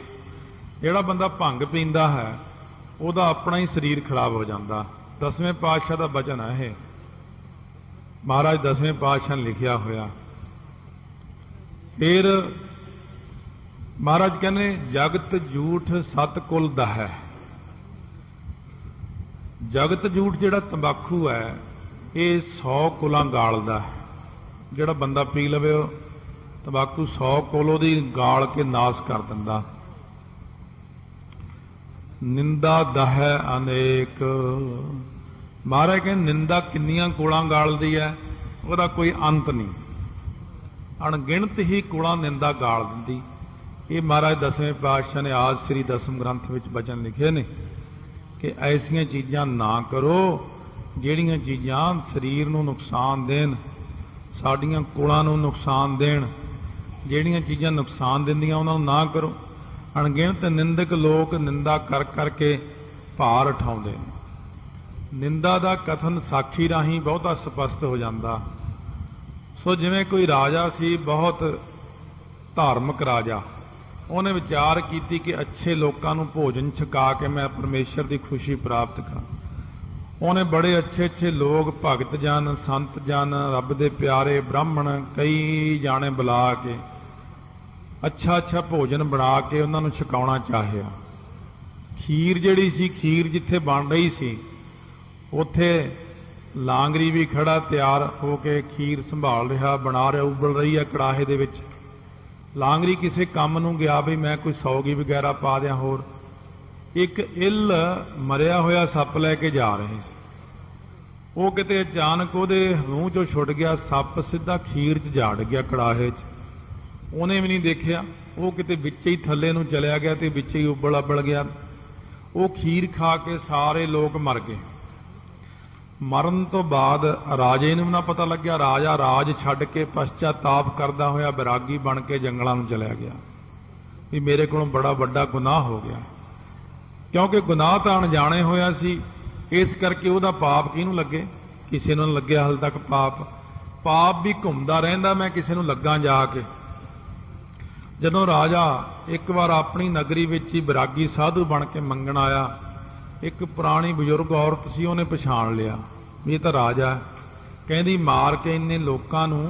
ਜਿਹੜਾ ਬੰਦਾ ਭੰਗ ਪੀਂਦਾ ਹੈ ਉਹਦਾ ਆਪਣਾ ਹੀ ਸਰੀਰ ਖਰਾਬ ਹੋ ਜਾਂਦਾ। 10ਵੇਂ ਪਾਤਸ਼ਾਹ ਦਾ ਬਚਨ ਹੈ ਇਹ, ਮਹਾਰਾਜ 10ਵੇਂ ਪਾਤਸ਼ਾਹ ਨੇ ਲਿਖਿਆ ਹੋਇਆ। ਫਿਰ ਮਹਾਰਾਜ ਕਹਿੰਦੇ ਜਗਤ ਝੂਠ 7 ਕੁਲ ਦਹੈ। ਜਗਤ ਝੂਠ ਜਿਹੜਾ ਤੰਬਾਕੂ ਹੈ ਇਹ 100 ਕੁਲਾਂ ਗਾਲਦਾ ਹੈ। ਜਿਹੜਾ ਬੰਦਾ ਪੀ ਲਵੇ ਉਹ ਤੰਬਾਕੂ 100 ਕੁਲ ਉਹਦੀ ਗਾਲ ਕੇ ਨਾਸ ਕਰ ਦਿੰਦਾ। ਨਿੰਦਾ ਦਹੈ ਅਨੇਕ, ਮਹਾਰਾਜ ਕਹਿੰਦੇ ਨਿੰਦਾ ਕਿੰਨੀਆਂ ਕੁਲਾਂ ਗਾਲਦੀ ਹੈ, ਉਹਦਾ ਕੋਈ ਅੰਤ ਨਹੀਂ। ਅਣਗਿਣਤ ਹੀ ਕੁਲਾਂ ਨਿੰਦਾ ਗਾਲ ਦਿੰਦੀ। ਇਹ ਮਹਾਰਾਜ 10ਵੇਂ ਪਾਤਸ਼ਾਹ ਨੇ ਆਦਿ ਸ੍ਰੀ ਦਸਮ ਗ੍ਰੰਥ ਵਿੱਚ ਬਚਨ ਲਿਖੇ ਨੇ ਕਿ ਐਸੀਆਂ ਚੀਜ਼ਾਂ ਨਾ ਕਰੋ ਜਿਹੜੀਆਂ ਚੀਜ਼ਾਂ ਸਰੀਰ ਨੂੰ ਨੁਕਸਾਨ ਦੇਣ, ਸਾਡੀਆਂ ਕੁਲਾਂ ਨੂੰ ਨੁਕਸਾਨ ਦੇਣ। ਜਿਹੜੀਆਂ ਚੀਜ਼ਾਂ ਨੁਕਸਾਨ ਦਿੰਦੀਆਂ ਉਹਨਾਂ ਨੂੰ ਨਾ ਕਰੋ। ਅਣਗਿਣਤ ਨਿੰਦਕ ਲੋਕ ਨਿੰਦਾ ਕਰ ਕਰਕੇ ਭਾਰ ਉਠਾਉਂਦੇ ਨੇ। ਨਿੰਦਾ ਦਾ ਕਥਨ ਸਾਖੀ ਰਾਹੀਂ ਬਹੁਤਾ ਸਪਸ਼ਟ ਹੋ ਜਾਂਦਾ। ਸੋ ਜਿਵੇਂ ਕੋਈ ਰਾਜਾ ਸੀ, ਬਹੁਤ ਧਾਰਮਿਕ ਰਾਜਾ, ਉਹਨੇ ਵਿਚਾਰ ਕੀਤੀ ਕਿ ਅੱਛੇ ਲੋਕਾਂ ਨੂੰ ਭੋਜਨ ਛਕਾ ਕੇ ਮੈਂ ਪਰਮੇਸ਼ਰ ਦੀ ਖੁਸ਼ੀ ਪ੍ਰਾਪਤ ਕਰਾਂ। ਉਹਨੇ ਬੜੇ ਅੱਛੇ ਅੱਛੇ ਲੋਕ, ਭਗਤ ਜਨ, ਸੰਤ ਜਨ, ਰੱਬ ਦੇ ਪਿਆਰੇ ਬ੍ਰਾਹਮਣ ਕਈ ਜਾਣੇ ਬੁਲਾ ਕੇ ਅੱਛਾ ਅੱਛਾ ਭੋਜਨ ਬਣਾ ਕੇ ਉਹਨਾਂ ਨੂੰ ਛਕਾਉਣਾ ਚਾਹਿਆ। ਖੀਰ ਜਿਹੜੀ ਸੀ, ਖੀਰ ਜਿੱਥੇ ਬਣ ਰਹੀ ਸੀ ਉੱਥੇ ਲਾਂਗਰੀ ਵੀ ਖੜਾ ਤਿਆਰ ਹੋ ਕੇ ਖੀਰ ਸੰਭਾਲ ਰਿਹਾ, ਬਣਾ ਰਿਹਾ, ਉਬਲ ਰਹੀ ਹੈ ਕੜਾਹੇ ਦੇ ਵਿੱਚ। ਲਾਂਗਰੀ ਕਿਸੇ ਕੰਮ ਨੂੰ ਗਿਆ ਵੀ ਮੈਂ ਕੋਈ ਸੌਗੀ ਵਗੈਰਾ ਪਾ ਦਿਆਂ ਹੋਰ। ਇੱਕ ਇੱਲ ਮਰਿਆ ਹੋਇਆ ਸੱਪ ਲੈ ਕੇ ਜਾ ਰਹੇ ਸੀ। ਉਹ ਕਿਤੇ ਅਚਾਨਕ ਉਹਦੇ ਮੂੰਹ ਚੋਂ ਛੁੱਟ ਗਿਆ, ਸੱਪ ਸਿੱਧਾ ਖੀਰ 'ਚ ਜਾੜ ਗਿਆ ਕੜਾਹੇ 'ਚ। ਉਹਨੇ ਵੀ ਨਹੀਂ ਦੇਖਿਆ, ਉਹ ਕਿਤੇ ਵਿੱਚ ਹੀ ਥੱਲੇ ਨੂੰ ਚਲਿਆ ਗਿਆ ਤੇ ਵਿੱਚ ਹੀ ਉਬਲ ਗਿਆ। ਉਹ ਖੀਰ ਖਾ ਕੇ ਸਾਰੇ ਲੋਕ ਮਰ ਗਏ। ਮਰਨ ਤੋਂ ਬਾਅਦ ਰਾਜੇ ਨੂੰ ਨਾ ਪਤਾ ਲੱਗਿਆ। ਰਾਜਾ ਰਾਜ ਛੱਡ ਕੇ ਪਛਤਾਤਾਪ ਕਰਦਾ ਹੋਇਆ ਵਿਰਾਗੀ ਬਣ ਕੇ ਜੰਗਲਾਂ ਨੂੰ ਚਲਿਆ ਗਿਆ। ਵੀ ਮੇਰੇ ਕੋਲੋਂ बड़ा ਵੱਡਾ गुनाह हो गया, क्योंकि गुनाह तो अणजाणे होया सी, इस करके उहदा पाप किहनूं लगे? किसी नूं लग्या हाल तक पाप भी घुमदा रहिंदा, मैं किसी नूं लग्गां जाके। जदों राजा एक बार अपनी नगरी विच ही बैरागी साधु बन के मंगण आया, एक पुरानी बजुर्ग औरत सी, उहने पछाण लिया भी ये तां राजा है। कहंदी मार के इन्ने लोकां नूं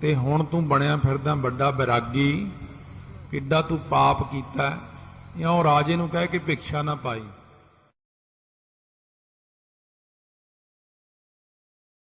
ते हुण तूं बणिया फिरदा बड़ा बैरागी, किड्डा तू पाप कीता है। इउं राजे नूं कह के भिक्षा ना पाई।